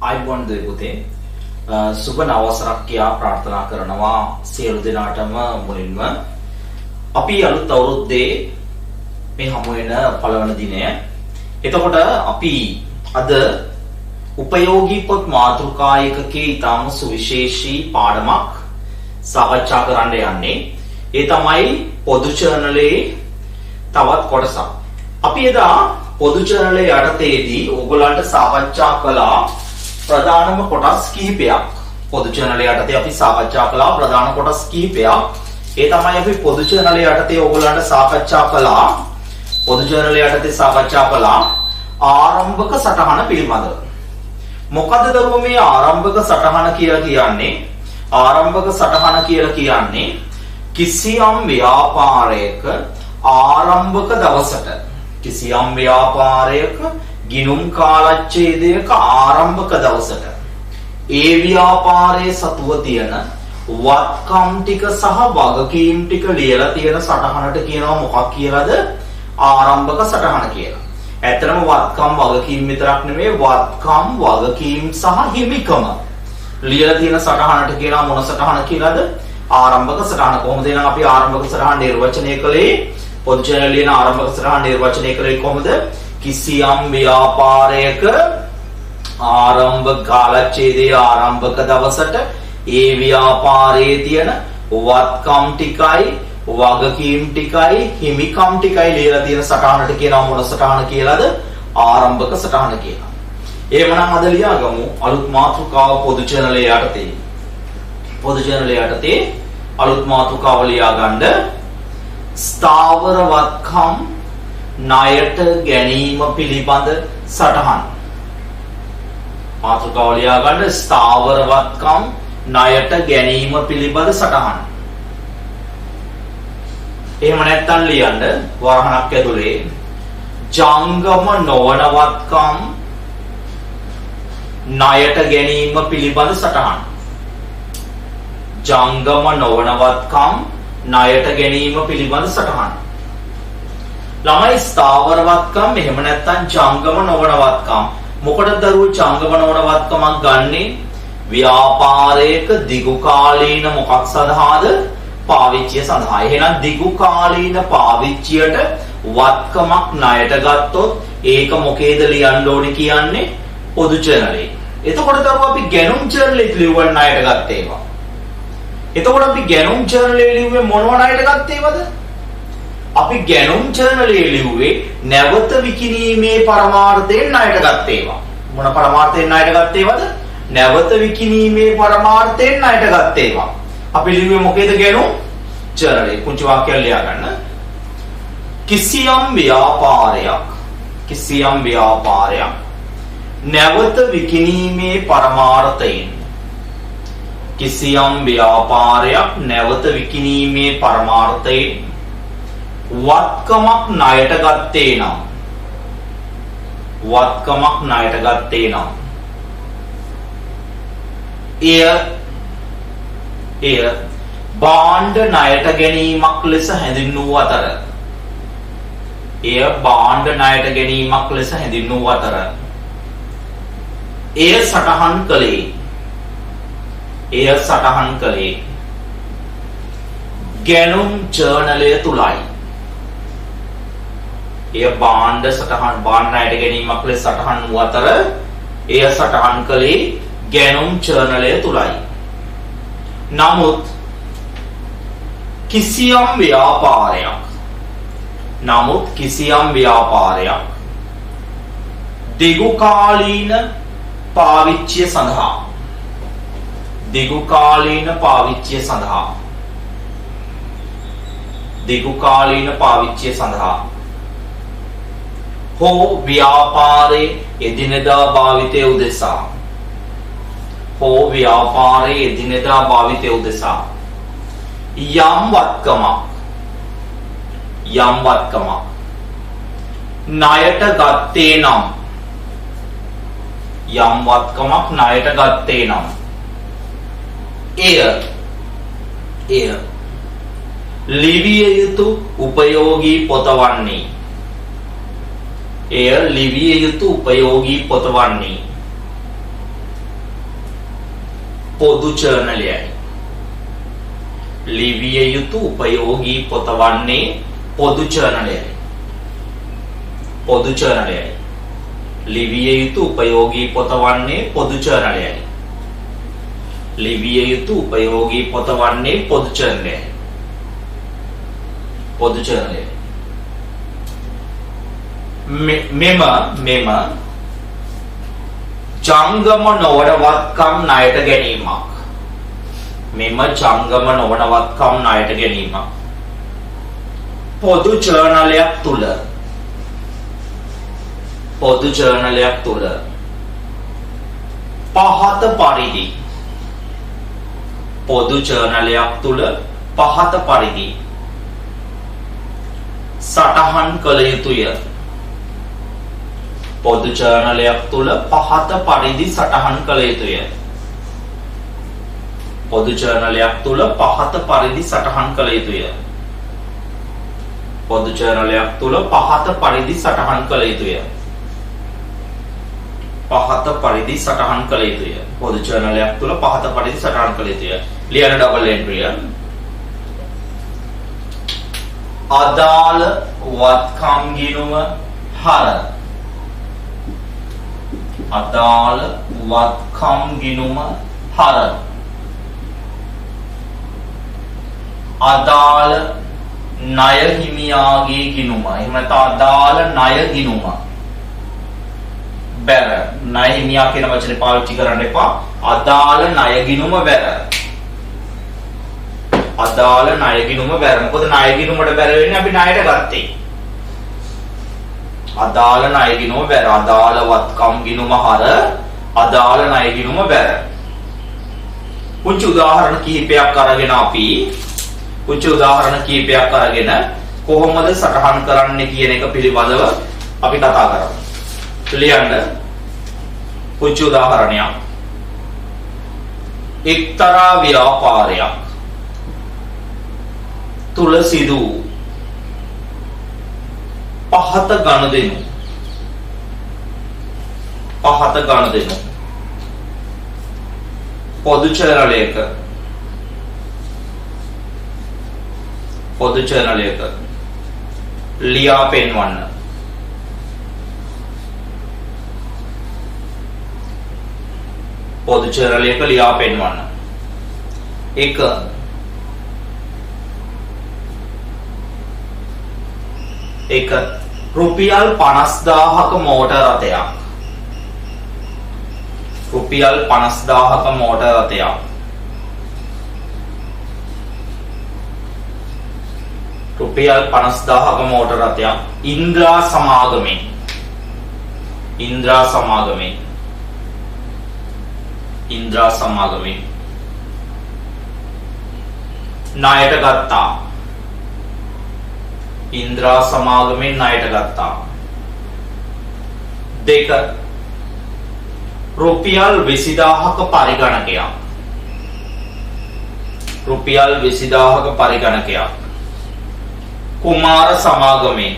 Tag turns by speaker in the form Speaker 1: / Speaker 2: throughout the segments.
Speaker 1: ආයිබෝන් දෙවි පුතේ සුබ නවසරක් කියා ප්‍රාර්ථනා කරනවා සියලු දෙනාටම මුලින්ම අපි අලුත් අවුරුද්දේ මේ හමු වෙන පළවන දිනය. එතකොට අපි අද උපයෝගී පොත් මාතෘකා එකකේ ඊටම සුවිශේෂී පාඩමක් සාකච්ඡා කරන්න යන්නේ. ඒ තමයි පොදු ජර්නලයේ තවත් කොටසක්. අපි එදා පොදු ජර්නලයේ යටතේදී ඕගොල්ලන්ට සාකච්ඡා කළා ප්‍රධානම කොටස් කිහිපයක්. පොදු ජර්නලයේ යටතේ අපි සාකච්ඡා කළා ප්‍රධාන කොටස් කිහිපයක්. ඒ තමයි අපි පොදු ජර්නලයේ යටතේ ඕගොල්ලන්ට සාකච්ඡා කළා. පොදු ජර්නලයේ යටතේ සාකච්ඡා කළා ආරම්භක සටහන පිළිබඳව. මොකද දරුවෝ මේ ආරම්භක සටහන කියලා කියන්නේ? ආරම්භක සටහන කියලා කියන්නේ කිසියම් ව්‍යාපාරයක ආරම්භක දවසට කිසියම් ව්‍යාපාරයක ගිණුම් කාලච්ඡේදයක ආරම්භක දවසට ඒ ව්‍යාපාරයේ සතුව තියෙන වත්කම් ටික සහ වගකීම් ටික ලියලා තියෙන සටහනට කියනවා මොකක් කියලාද? ආරම්භක සටහන කියලා. ඇත්තටම වත්කම් වගකීම් විතරක් නෙමෙයි වත්කම් වගකීම් සහ හිමිකම ලියලා තියෙන සටහනට කියනවා මොන සටහන කියලාද? ආරම්භක සටහන. කොහොමද එහෙනම් අපි ආරම්භක සටහන නිර්වචනය කළේ? පොදු ජර්නලයේ ආරම්භක සටහන නිර්වචනය කළේ කොහොමද? කිසියම් ව්‍යාපාරයක ආරම්භක කාලච්ඡේදයේ ආරම්භක දවසට ඒ ව්‍යාපාරයේ තියෙන වත්කම් ටිකයි වගකීම් ටිකයි හිමිකම් ටිකයි ලියලා තියෙන සටහනට කියනවා මොන සටහන කියලාද? ආරම්භක සටහන කියලා. එහෙමනම් අද ලියාගමු අලුත් මාතෘකාව පොදු ජර්නලයේ යටතේ. පොදු ජර්නලයේ යටතේ අලුත් මාතෘකාව ලියා ගන්න ස්ථාවර වත්කම් ණයට ගැනීම පිළිබඳ සටහන්. මාතෘකාව ලියා ගන්න ස්ථාවර වත්කම් ණයට ගැනීම පිළිබඳ සටහන්. එහෙම නැත්නම් ලියන්න වරහණක් ඇතුලේ ජංගම නොවන වත්කම් ණයට ගැනීම පිළිබඳ සටහන්. ජංගම නොවන වත්කම් ණයට ගැනීම පිළිබඳ සටහන්. ළමයි ස්ථාවර වත්කම් එහෙම නැත්නම් ජංගම නොවන වත්කම්. මොකටද දරුවෝ ජංගම නොවන වත්කමක් ගන්නෙ? ව්‍යාපාරයක දිගු කාලීන මොකක් සඳහාද? පාවිච්චිය සඳහා. එහෙනම් දිගු කාලීන පාවිච්චියට වත්කමක් ණයට ගත්තොත් ඒක මොකේද ලියන්න ඕනේ කියන්නේ? පොදු ජර්නලයේ. එතකොට දරුවෝ අපි ගැනුම් ජර්නලයේ ලියුවන් ණයට ගත්ත ඒවා. එතකොට අපි ගැනුම් ජර්නලයේ ලියුවේ මොනව ණයට ගත්ත ඒවද? අපි ගැනුම් ජර්නලයේ ලියුවේ නැවත විකිණීමේ පරමාර්ථයෙන් ණයට ගත්ත ඒවා. මොන පරමාර්ථයෙන් ණයට ගත්ත ඒවද? නැවත විකිණීමේ පරමාර්ථයෙන් ණයට ගත්ත ඒවා. අපි ලියුවේ මොකේද? ගැනුම් ජර්නලයේ. පුංචි වාක්‍යයක් ලියා ගන්න. කිසියම් ව්‍යාපාරයක් නැවත විකිණීමේ පරමාර්ථයෙන් කිසියම් ව්‍යාපාරයක් නැවත විකිණීමේ පරමාර්ථයෙන් වත්කමක් ණයට ගත්තේ නම් එය භාණ්ඩ ණයට ගැනීමක් ලෙස හැඳින්වූ අතර එය සටහන් කළේ ගැනුම් ජර්නලය තුලයි. එය භාණ්ඩ ණයට ගැනීමක් ලෙස සටහන් වූ අතර එය සටහන් කළේ ගැනුම් ජර්නලය තුලයි. නමුත් කිසියම් ව්‍යාපාරයක් දිගු කාලීන පාවිච්චිය සඳහා හෝ ව්‍යාපාරයේ එදිනෙදා භාවිතය උදෙසා යම් වත්කමක් ණයට ගත්තේ නම් එය ලිවිය යුතු උපයෝගී පොත වන්නේ. එය ලිවිය යුතු උපයෝගී පොත වන්නේ. පොදු ජර්නලයයි. ලිවිය යුතු උපයෝගී පොත වන්නේ පොදු ජර්නලයයි. පොදු ජර්නලයයි. ලිවිය යුතු උපයෝගී පොත වන්නේ පොදු ජර්නලයයි. ලිවිය යුතු උපයෝගී පොත වන්නේ පොදු ජර්නලයයි. පොදු ජර්නලයයි. මෙම ජංගම නොවනවත්කම් ණයට ගැනීමක්. මෙම ජංගම නොවනවත්කම් ණයට ගැනීමක්. පොදු ජර්නලයක් තුල පොදු ජර්නලයක් තුල පහත පරිදි පොදු ජර්නලයක් තුල පහත පරිදි සටහන් කළ යුතුය. පොදු ජර්නලයක් තුල පහත පරිදි සටහන් කළ යුතුය. පොදු ජර්නලයක් තුල පහත පරිදි සටහන් කළ යුතුය. පොදු ජර්නලයක් තුල පහත පරිදි සටහන් කළ යුතුය. පහත පරිදි සටහන් කළ යුතුය. පොදු ජර්නලයක් තුල පහත පරිදි සටහන් කළ යුතුය. ලියන ඩබල් එන්ට්‍රිය. අදාළ වත්කම් ගිණුම හර. අදාළ වත්කම් ගිණුම හර. අදාළ ණය හිමියාගේ ගිණුම. එහෙම නැත්නම් අදාළ ණය ගිණුම. බැර. ණය හිමියා කියන වචනේ පාවිච්චි කරන්න එපා. අදාළ ණය ගිණුම බැර. අදාළ ණය ගිණුම බැර. මොකද ණය ගිණුමට බැර වෙන්නේ අපි ණයට ගත්තේ. අදාළ ණය ගිණුම බැර. අදාළ වත්කම් ගිණුම හර. අදාළ ණය ගිණුම බැර. පුංචි උදාහරණ කිහිපයක් අරගෙන අපි කොහොමද සටහන් කරන්නේ කියන එක පිළිබඳව අපි කතා කරමු. ලියන්න. පුංචි උදාහරණයක්. එක්තරා ව්‍යාපාරයක් තුල සිදු පහත ගනුදෙනු පොදු ජර්නලයක ලියා පෙන්වන්න. පොදු ජර්නලයක ලියා පෙන්වන්න. 1 රුපියල් 50000ක මෝටර් රථයක්. රුපියල් 50000ක මෝටර් රථයක්. රුපියල් 50000ක මෝටර් රථයක් ඉන්ද්‍රා සමාගමෙන් ණයට ගත්තා. ඉන්ද්‍රා සමාගමෙන් ණයට ගත්තා. 2 රුපියල් 20000ක පරිගණකයක්. රුපියල් 20000ක පරිගණකයක් කුමාර සමාගමෙන්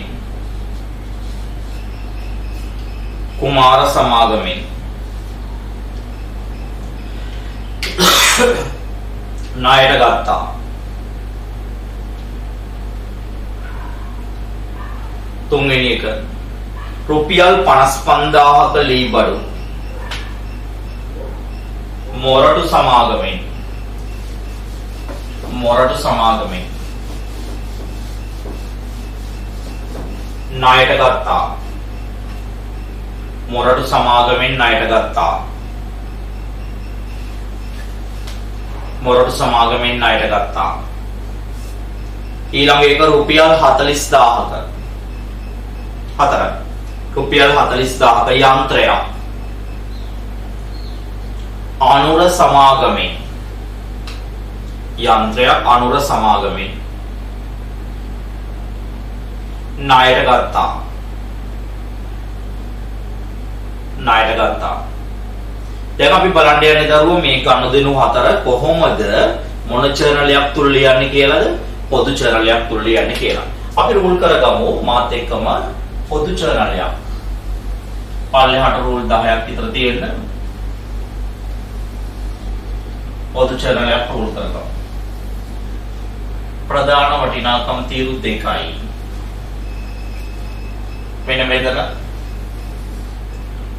Speaker 1: ණයට ගත්තා. 3 රුපියල් 55000ක ලී බඩු මොරටු සමාගමෙන් ණයට ගත්තා. මොරටු සමාගමෙන් ණයට ගත්තා. ඊළඟ එක රුපියල් 40000ක. 4 රුපියල් 40000ක යන්ත්‍රයක් අනුර සමාගමෙන් ණයට ගත්තා. දැන් අපි බලන්න යන්නේ දරුවෝ මේ ගනුදෙනු හතර කොහොමද මොන ජර්නලයක් තුල ලියන්නේ කියලාද පොදු ජර්නලයක් තුල ලියන්නේ කියලා. අපි රූල් කරගමු මාත් එක්කම පොදු ජර්නලයක්. පල්ලෙහාට රූල් 10ක් විතර තියෙන්න. පොදු චරණයක් ප්‍රවෘත්ත කරනවා. ප්‍රධාන වටිනාකම් තීරු දෙකයි. මෙන්න මෙතන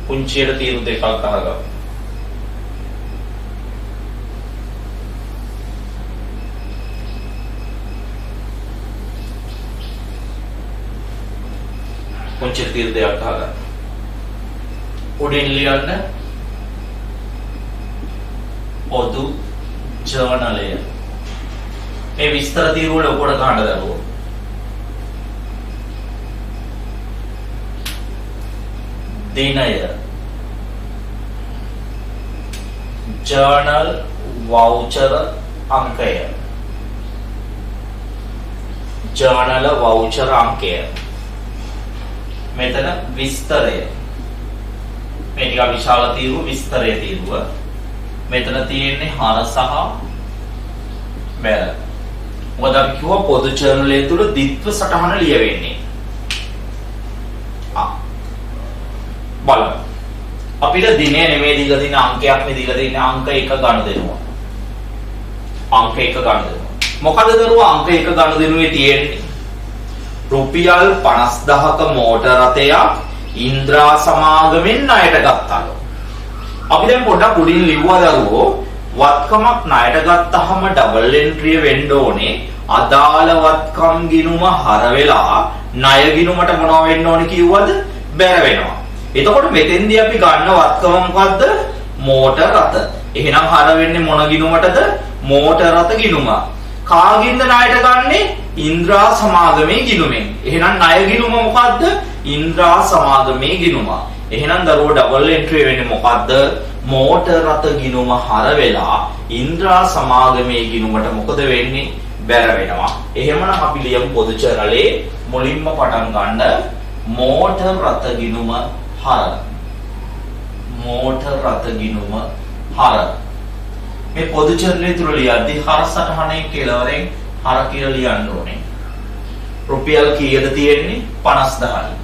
Speaker 1: පුංචියට තීරු දෙකක් අහගමු. පුංචියට තීරු දෙකක් අහගමු. උඩින් ලියන්න පොදු ජර්නලය. මේ විස්තර තීරු වල උඩ ගන්න දරුවෝ. දිනය, ජර්නල් වවුචර් අංකය, ජර්නල වවුචර් අංකය. මෙතන විස්තරය. මේ ටික විශාල තීරුව විස්තරය තීරුව. මෙතන තියෙන්නේ හර සහ බැල. මොකද අපි කිව්වා පොදු ජර්නලය තුල ද්විත්ව සටහන ලියවෙන්නේ. බලන්න. අපිට දිනය නෙමෙයි දීලා තියෙන අංකයක් නේ දීලා තියෙන අංක 1 ගන්න දෙනවා. අංක 1 ගන්න දෙනවා. මොකද දරුවා අංක 1 ගන්න දෙනුවේ තියෙන්නේ? රුපියල් 50000ක මෝටර රථයක් ඉන්ද්‍රා සමාගමෙන් ණයට ගත්තාලු. අපි දැන් පොඩ්ඩක් උඩින් ලිව්වා දරුවෝ වත්කමක් ණයට ගත්තාම ඩබල් එන්ට්‍රිය වෙන්න ඕනේ. අදාළ වත්කම් ගිණුම හර වෙලා ණය ගිණුමට මොනව වෙන්න ඕනේ කිව්වද? බැර වෙනවා. එතකොට මෙතෙන්දී අපි ගන්න වත්කම මොකද්ද? මෝටර රථ. එහෙනම් හර වෙන්නේ මොන ගිණුමටද? මෝටර රථ ගිණුම. කාගින්ද ණයට ගන්නෙ? ඉන්ද්‍රා සමාගමේ ගිණුමෙන්. එහෙනම් ණය ගිණුම මොකද්ද? ඉන්ද්‍රා සමාගමේ ගිණුම. එහෙනම් දරුවෝ ඩබල් එන්ට්‍රි වෙන්නේ මොකද්ද? මෝටර රථ ගිණුම හර වෙලා ඉන්ද්‍රා සමාගමේ ගිණුමට මොකද වෙන්නේ? බැර වෙනවා. එහෙමනම් අපි ලියමු පොදු චරලේ මුලින්ම පටන් ගන්න මෝටර රථ ගිණුම හර. මෝටර රථ ගිණුම හර. මේ පොදු චරලේ තුල ලියද්දී හර සටහනේ කෙලවරෙන් හර කියලා ලියන්න ඕනේ. රුපියල් කීයද තියෙන්නේ? 50000යි.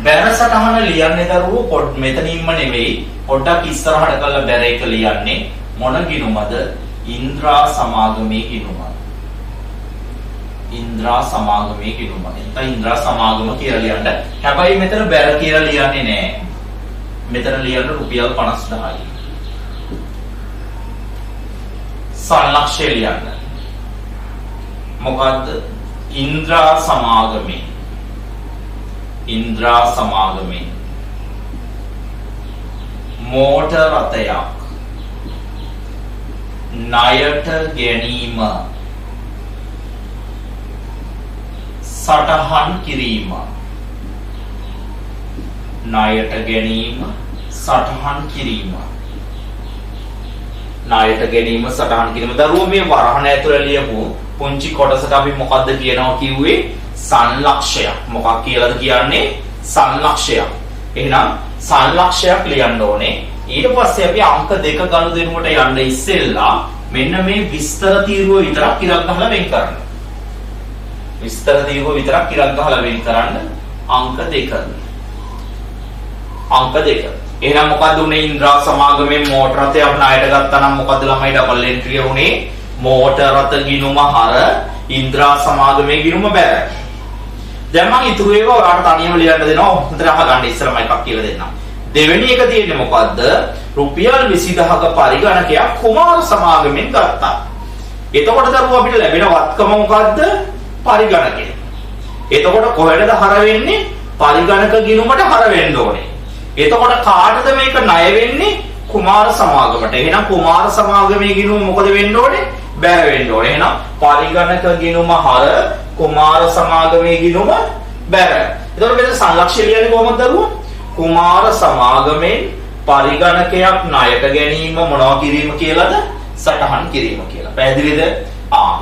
Speaker 1: බැර සටහන ලියන්නේ දරුවෝ මෙතනින්ම නෙවෙයි පොඩ්ඩක් ඉස්සරහට කරලා බැර එක ලියන්නේ මොන ගිණුමද? ඉන්ද්‍රා සමාගමේ ගිණුම. ඉන්ද්‍රා සමාගමේ ගිණුම. එතන ඉන්ද්‍රා සමාගම කියලා ලියන්න. හැබැයි මෙතන බැර කියලා ලියන්නේ නැහැ. මෙතන ලියන්න රුපියල් 50000යි. සල්ලක්ෂය ලියන්න. මොකද්ද? ඉන්ද්‍රා සමාගමේ. ඉන්ද්‍රා සමාගමේ මෝටර රථයක් ණයට ගැනීම සටහන් කිරීම. ණයට ගැනීම සටහන් කිරීම. ණයට ගැනීම සටහන් කිරීම. දරුවෝ මේ වරහණ ඇතුළේ ලියපු පුංචි කොටසට අපි මොකද්ද කියනවා කිව්වේ? සංලක්ෂයක්. මොකක් කියලාද කියන්නේ? සංලක්ෂයක්. එහෙනම් සංලක්ෂයක් ලියන්න ඕනේ. ඊට පස්සේ අපි අංක 2 ගනුදෙනුවට යන්න ඉස්සෙල්ලා මෙන්න මේ විස්තර තීරුව විතරක් ඉරක් ගහලා වෙන් කරන්න. විස්තර තීරුව විතරක් ඉරක් ගහලා වෙන් කරන්න අංක 2. අංක 2. එහෙනම් මොකද්ද උනේ? ඉන්ද්‍රා සමාගමේ මෝටර රථයක් ණයට ගත්තා නම් මොකද්ද ළමයි ඩබල් එන්ට්‍රිය උනේ? මෝටර රථ ගිණුම හර ඉන්ද්‍රා සමාගමේ ගිණුම බැර. දැන් මම ඉතුරු ඒවා ඔයාලට තනියම ලියන්න දෙනවා. හොඳට අහගන්න ඉස්සරම එකක් කියලා දෙන්නම්. දෙවෙනි එක තියෙන්නේ මොකද්ද? රුපියල් 20000ක පරිගණකයක් කුමාර සමාගමෙන් ගත්තා. එතකොට දරුවෝ අපිට ලැබෙන වත්කම මොකද්ද? පරිගණකය. එතකොට කොහෙටද හර වෙන්නේ? පරිගණක ගිණුමට හර වෙන්න ඕනේ. එතකොට කාටද මේක ණය වෙන්නේ? කුමාර සමාගමට. එහෙනම් කුමාර සමාගමේ ගිණුම මොකද වෙන්න ඕනේ? බැර වෙන්න ඕනේ. එහෙනම් පරිගණක ගිණුම හර කුමාර සමාගමේ ගිණුම බැර. එතකොට මෙතන සංලක්ෂ්‍ය ලියන්නේ කොහොමද දරුවෝ? කුමාර සමාගමෙන් පරිගණකයක් ණයට ගැනීම මොනවා කිරීම කියලාද? සටහන් කිරීම කියලා. පැහැදිලිද?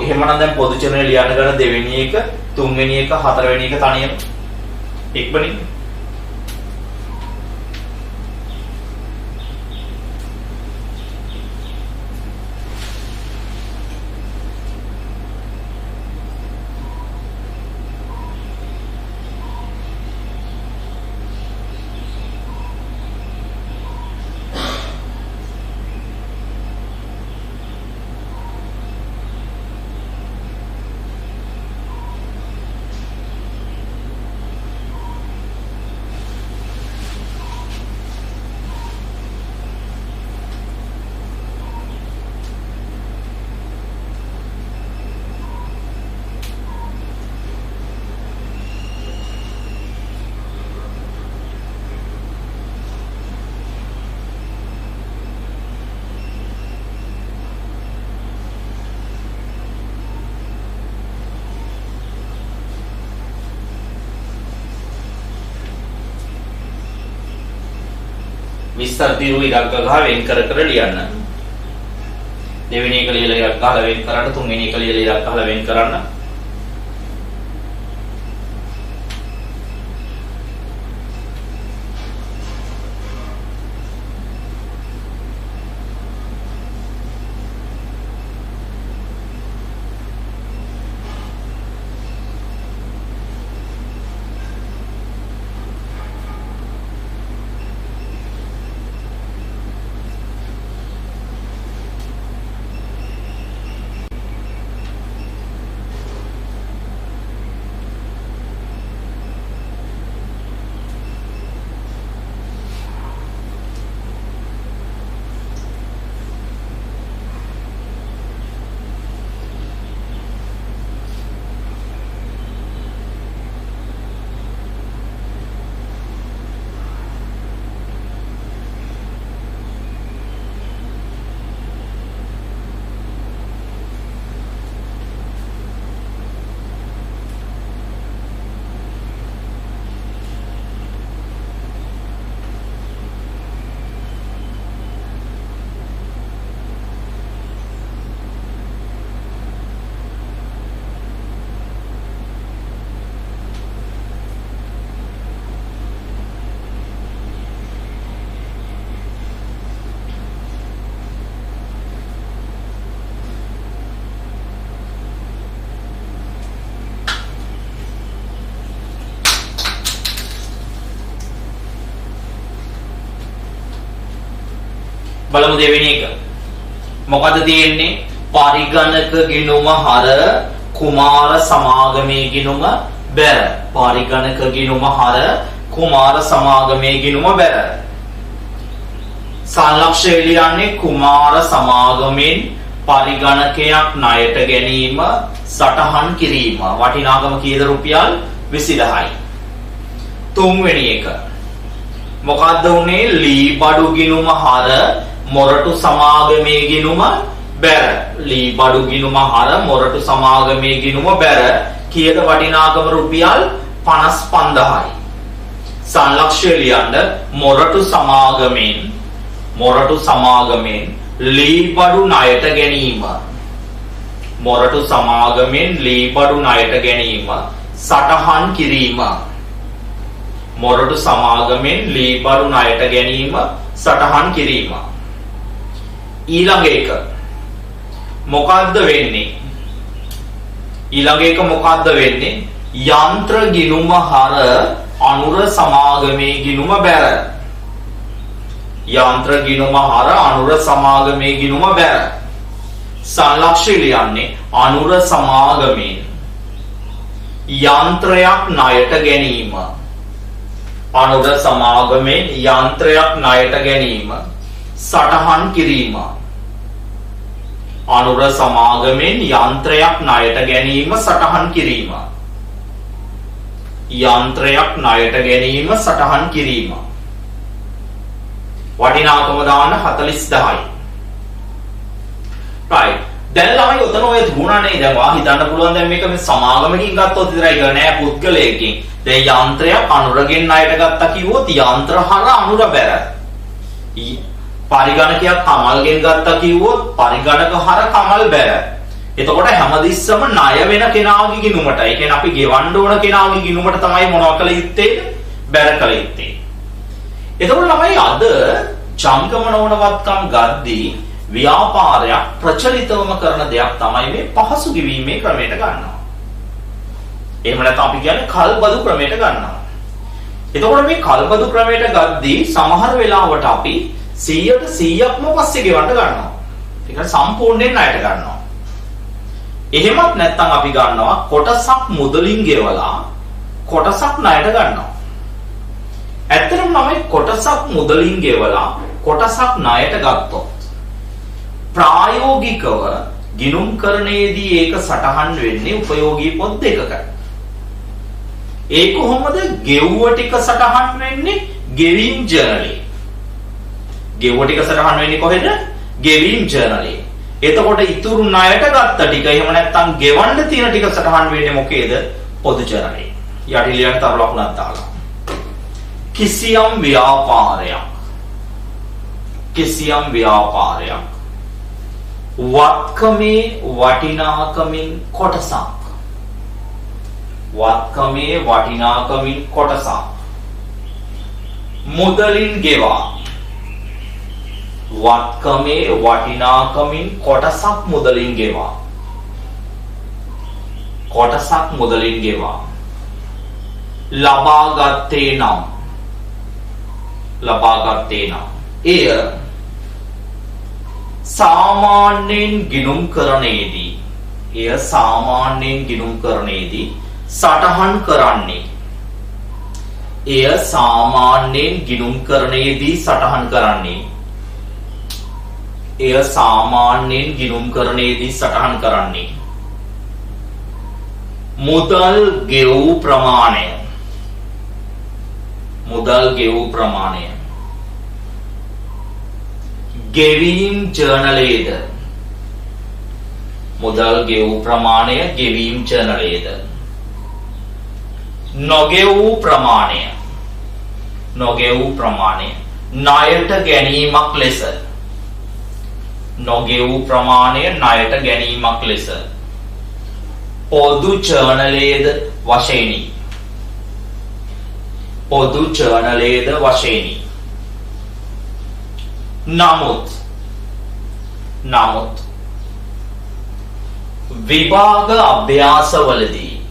Speaker 1: එහෙමනම් දැන් පොදු චරණය ලියන්න ගන්න දෙවෙනි එක, තුන්වෙනි එක, හතරවෙනි එක තනියම ඉක්මනින් විස්තර తీරු ඉලක්ක ගහ වෙන් කර කර ලියන්න. දෙවෙනි එක ලියලා ඉලක්ක ගහලා වෙන් කරන්න, තුන්වෙනි එක ලියලා ඉලක්ක ගහලා වෙන් කරන්න. බලමු දෙවෙනි එක. මොකද තියෙන්නේ? පරිගණක ගිණුම හර කුමාර සමාගමේ ගිණුම බැර. පරිගණක ගිණුම හර කුමාර සමාගමේ ගිණුම බැර. සංලක්ෂය ලියන්නේ කුමාර සමාගමෙන් පරිගණකයක් ණයට ගැනීම සටහන් කිරීම. වටිනාකම කීයද? රුපියල් 20000යි. තුන්වෙනි එක. මොකද්ද උනේ? ලී බඩු ගිණුම හර මොරටු සමාගමේ ගිණුම බැර. ලී බඩු ගිණුම හර මොරටු සමාගමේ ගිණුම බැර. කීයද වටිනාකම? රුපියල් 55000යි. සංලක්ෂය ලියන්න මොරටු සමාගමෙන් ලී බඩු ණයට ගැනීම. මොරටු සමාගමෙන් ලී බඩු ණයට ගැනීම සටහන් කිරීම. මොරටු සමාගමෙන් ලී බඩු ණයට ගැනීම සටහන් කිරීම. ඊළඟ එක මොකද්ද වෙන්නේ? යන්ත්‍ර ගිණුම හර අනුර සමාගමේ ගිණුම බැර. යන්ත්‍ර ගිණුම හර අනුර සමාගමේ ගිණුම බැර. සංලක්ෂය ලියන්නේ අනුර සමාගමෙන් යන්ත්‍රයක් ණයට ගැනීම. අනුර සමාගමෙන් යන්ත්‍රයක් ණයට ගැනීම සටහන් කිරීම. අනුර සමාගමෙන් යන්ත්‍රයක් ණයට ගැනීම සටහන් කිරීම. යන්ත්‍රයක් ණයට ගැනීම සටහන් කිරීම. වටිනාකම දාන්න 40000යි. right. දැන් ළමයි උතන ඔය දුණානේ. දැන් වා හිතන්න පුළුවන් දැන් මේක මේ සමාගමකින් ගත්තොත් විතරයි ගන්න නෑ පුද්ගලයෙක්ගෙන්. දැන් යන්ත්‍රයක් අනුරගෙන් ණයට ගත්තා කිව්වොත් යන්ත්‍ර හර අනුර බැර. පරිගණකයක් කමල්ගෙන් ගත්තා කිව්වොත් පරිගණක හර කමල් බැර. එතකොට හැමතිස්සම ණය වෙන කෙනාගේ ගිණුමට, ඒ කියන්නේ අපි ගෙවන්න ඕන කෙනාගේ ගිණුමට තමයි මොනවා කළ යුත්තේ? බැර කළ යුත්තේ. එතකොට ළමයි අද ජංගම නොවනවත්කම් ගද්දී ව්‍යාපාරයක් ප්‍රචලිතවම කරන දෙයක් තමයි මේ පහසු ගෙවීමේ ක්‍රමයට ගන්නවා. එහෙම නැත්නම් අපි කියන්නේ කල්බදු ක්‍රමයට ගන්නවා. එතකොට මේ කල්බදු ක්‍රමයට ගද්දී සමහර වෙලාවට අපි 100%ක්ම පස්සේ ගෙවන්න ගන්නවා. ඒක සම්පූර්ණයෙන් ණයට ගන්නවා. එහෙමත් නැත්නම් අපි ගන්නවා කොටසක් මුදලින් ගෙවලා කොටසක් ණයට ගන්නවා. ඇත්තටම තමයි කොටසක් මුදලින් ගෙවලා කොටසක් ණයට ගත්තොත් ප්‍රායෝගිකව ගිණුම්කරණයේදී ඒක සටහන් වෙන්නේ උපයෝගී පොත් දෙකකට. ඒ කොහොමද? ගෙව්ව ටික සටහන් වෙන්නේ ගෙවීම් ජර්නලේ. ගෙව්ව ටික සටහන් වෙන්නේ කොහෙද? ගෙවීම් ජර්නලේ. එතකොට ඉතුරු ණයට ගත්ත ටික එහෙම නැත්නම් ගෙවන්න තියෙන ටික සටහන් වෙන්නේ මොකේද? පොදු ජර්නලේ. යටි ලියන්න තව ලකුණක් දාලා. කිසියම් ව්‍යාපාරයක් කිසියම් ව්‍යාපාරයක් වත්කමේ වටිනාකමින් කොටසක් වත්කමේ වටිනාකමින් කොටසක් මුදලින් ගෙවා වත්කමේ වටිනාකමින් කොටසක් මුදලින් ගෙවා කොටසක් මුදලින් ගෙවා ලබාගත්තේ නම් එය සාමාන්‍යයෙන් ගිණුම් කරණයේදී සටහන් කරන්නේ මුදල් ගෙවූ ප්‍රමාණය ගෙවීම් ජර්නලයේද නොගෙවූ ප්‍රමාණය ණයට ගැනීමක් ලෙස පොදු ජර්නලයේද වශයෙනි. නමුත් විභාග අභ්‍යාසවලදී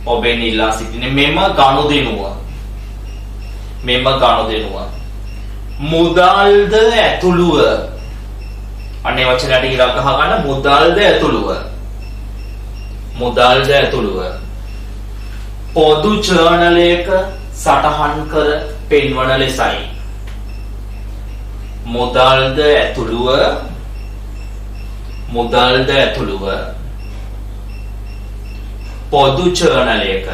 Speaker 1: ඔබෙන් ඉල්ලා සිටින්නේ මෙම ගනුදෙනුව මුදල්ද ඇතුළුව අනේ වචනයට ඉරක් ගහ ගන්න මුදල්ද ඇතුළුව පොදු ජර්නලයක සටහන් කර පෙන්වන ලෙසයි. මුදල්ද ඇතුළුව පොදු ජර්නලයක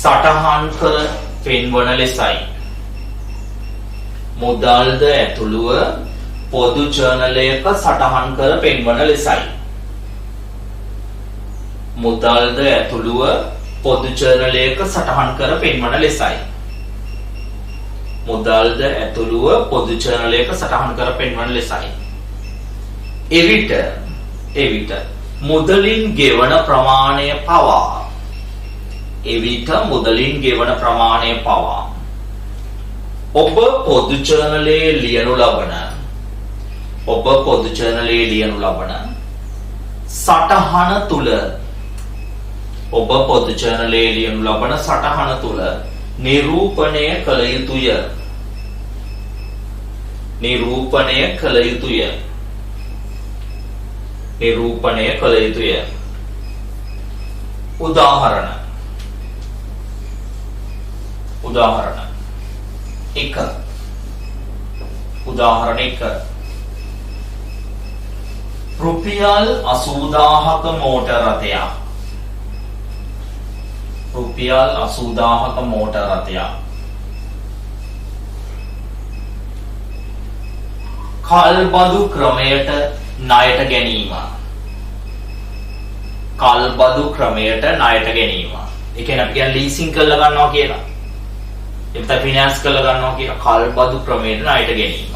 Speaker 1: සටහන් කර පෙන්වන ලෙසයි. මුදල්ද ඇතුළුව පොදු ජර්නලයක සටහන් කර පෙන්වන ලෙසයි. මුදල්ද ඇතුළුව පොදු ජර්නලයක සටහන් කර පෙන්වන ලෙසයි. එවිට මුදලින් ගෙවන ප්‍රමාණය පවා ඔබ පොදු ජර්නලයේ ලියනු ලබන සටහන තුල නිරූපණය කළ යුතුය. උදාහරණ 1 රුපියල් 80000ක මෝටර් රථයක් කල්බදු ක්‍රමයට ණයට ගැනීම. ඒ කියන්නේ අපි කියන්නේ ලීසින් කරලා ගන්නවා කියලා. එතන ෆිනෑන්ස් කරලා ගන්නවා කියලා කල්බදු ක්‍රමයට ණයට ගැනීම.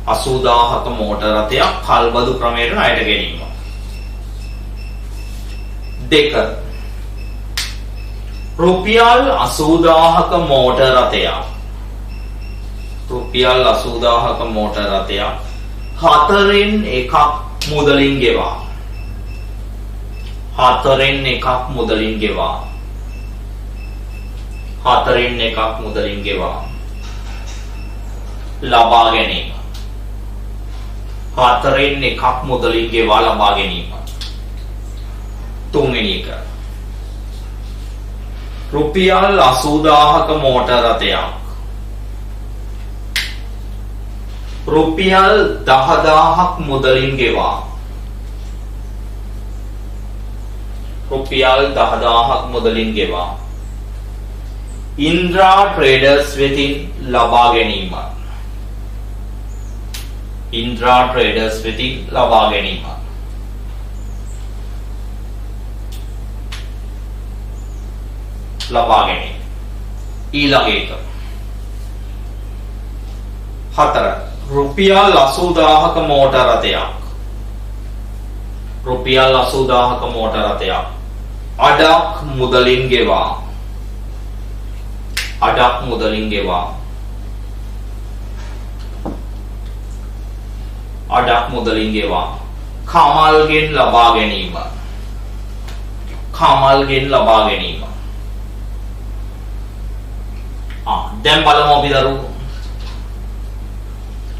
Speaker 1: 80000ක මෝටර් රථයක් කල්බදු ක්‍රමයට ණයට ගැනීම. 2 රුපියල් 80000ක මෝටර් රථයක් හතරෙන් එකක් මුදලින් ගෙවා ලබා ගැනීම. තුන්වෙනි එක රුපියල් 80000ක මෝටර් රථයක් රුපියල් 10000ක් මුදලින් ගෙවා ඉන්ද්‍රා ට්‍රේඩර්ස් වෙතින් ලබා ගැනීම. ඉන්ද්‍රා ට්‍රේඩර්ස් වෙතින් ලබා ගැනීම. ලබා ගැනීම. ඊළඟ එක 4 රුපියල් 80000ක මෝටර රථයක්. රුපියල් 80000ක මෝටර රථයක් අඩක් මුදලින් ගෙවා. අඩක් මුදලින් ගෙවා. අඩක් මුදලින් ගෙවා කමල්ගෙන් ලබා ගැනීම. කමල්ගෙන් ලබා ගැනීම. දැන් බලමු අපි දරුවෝ.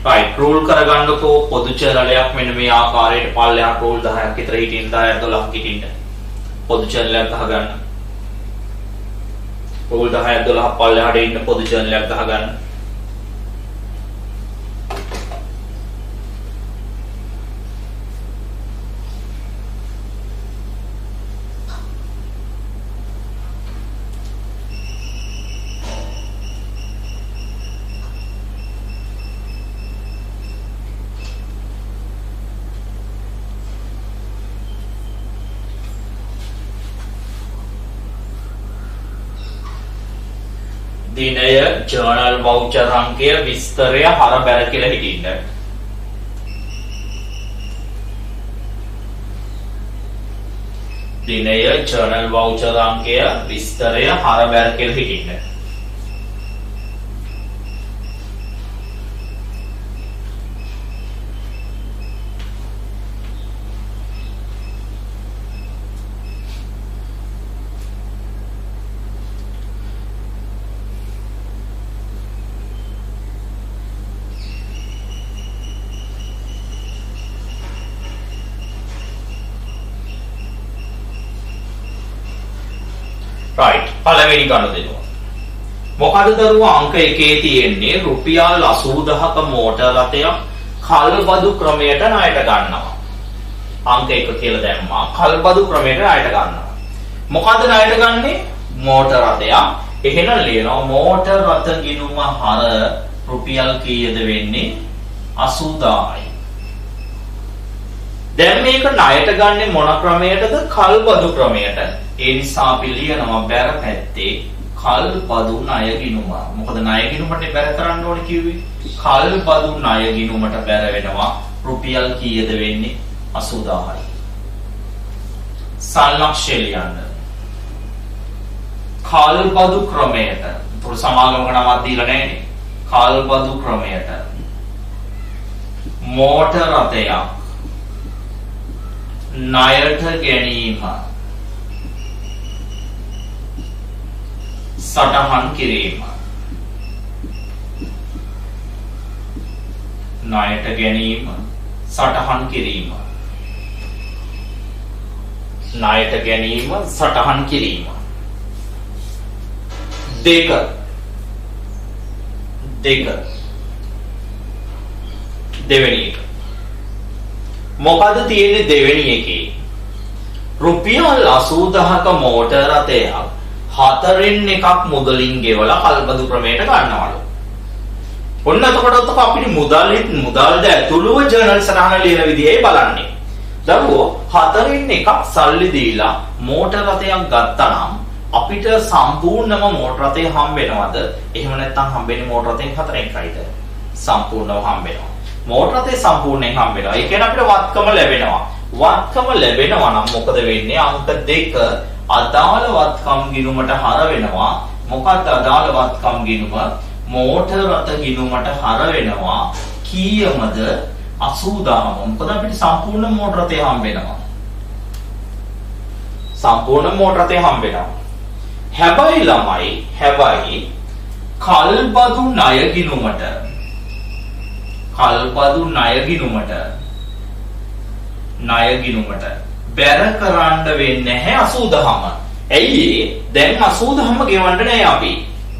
Speaker 1: right රූල් කරගන්නකෝ පොදු චැනලයක් මෙන්න මේ ආකාරයට පල්ලෙහාට රූල් 10ක් විතර හිටින්න 10ක් 12ක් හිටින්න පොදු චැනලයක් ගහගන්න. රූල් 10ක් 12ක් පල්ලෙහාට ඉන්න පොදු චැනලයක් ගහගන්න. දිනය ජර්නල් වවුචර් අංකය විස්තරය හර බැර කියලා හිටින්න. දිනය ජර්නල් වවුචර් අංකය විස්තරය හර බැර කියලා හිටින්න. right පළවෙනි ගනුදෙනුව මොකද දරුවා අංක 1 තියෙන්නේ රුපියල් 80000ක මෝටර රථයක් කල්බදු ක්‍රමයට ණයට ගන්නවා. අංක 1 කියලා දැම්මා කල්බදු ක්‍රමයට ණයට ගන්නවා. මොකද ණයට ගන්නේ මෝටර රථයක්. එහෙනම් ලියනවා මෝටර රථ ගිණුම හර රුපියල් කීයද වෙන්නේ 80000යි. දැන් මේක ණයට ගන්නේ මොන ක්‍රමයටද කල්බදු ක්‍රමයට. ඒ නිසා අපි ලියනවා බැර පැත්තේ කල්බදු ණය ගිණුම. මොකද ණය ගිණුමට බැර කරන්න ඕනේ කිව්වේ. කල්බදු ණය ගිණුමට බැර වෙනවා රුපියල් කීයද වෙන්නේ 80000යි. සල්ලක්ෂය ලියන්න. කල්බදු ක්‍රමයට. උතුරු සමාගමක නමක් දීලා නැහැනේ. කල්බදු ක්‍රමයට මෝටර රථයක් ණයට ගැනීම සටහන් කිරීම. ණයට ගැනීම සටහන් කිරීම. ණයට ගැනීම සටහන් කිරීම. දෙක දෙවෙනි එක මොකද තියෙන්නේ දෙවෙනි එකේ රුපියල් 80000ක මෝටර රථයක් 4න් එකක් මුදලින් ගෙවලා කල්බදු ක්‍රමයට ගන්නවලු. ඔන්න එතකොට අපිට මුදල්ද ඇතුළුව ජර්නල් සටහන ලියන විදිහයි බලන්නේ. දරුවෝ 4න් එකක් සල්ලි දීලා මෝටර රථයක් ගත්තා නම් අපිට සම්පූර්ණම මෝටර රථය හම්බ වෙනවද? එහෙම නැත්නම් හම්බෙන්නේ මෝටර රථයෙන් 4න් එකයිද? සම්පූර්ණව හම්බ වෙනවා. මෝටර රථය සම්පූර්ණයෙන් හම්බ වෙනවා. ඒ කියන්නේ අපිට වත්කම ලැබෙනවා. වත්කම ලැබෙනවා නම් මොකද වෙන්නේ? අංක 2 අදාළ වත්කම් ගිණුමට හර වෙනවා. මොකක්ද අදාළ වත්කම් ගිණුම? මෝටර රථ ගිණුමට හර වෙනවා. කීයමද? 80000ම. මොකද අපිට සම්පූර්ණ මෝටර රථය හම්බ වෙනවා. සම්පූර්ණ මෝටර රථය හම්බ වෙනවා. හැබැයි කල්බදු ණය ගිණුමට බැර කරන්න වෙන්නේ නැහැ 80000ම. ඇයි දැන් 80000ම ගෙවන්න නැහැ අපි.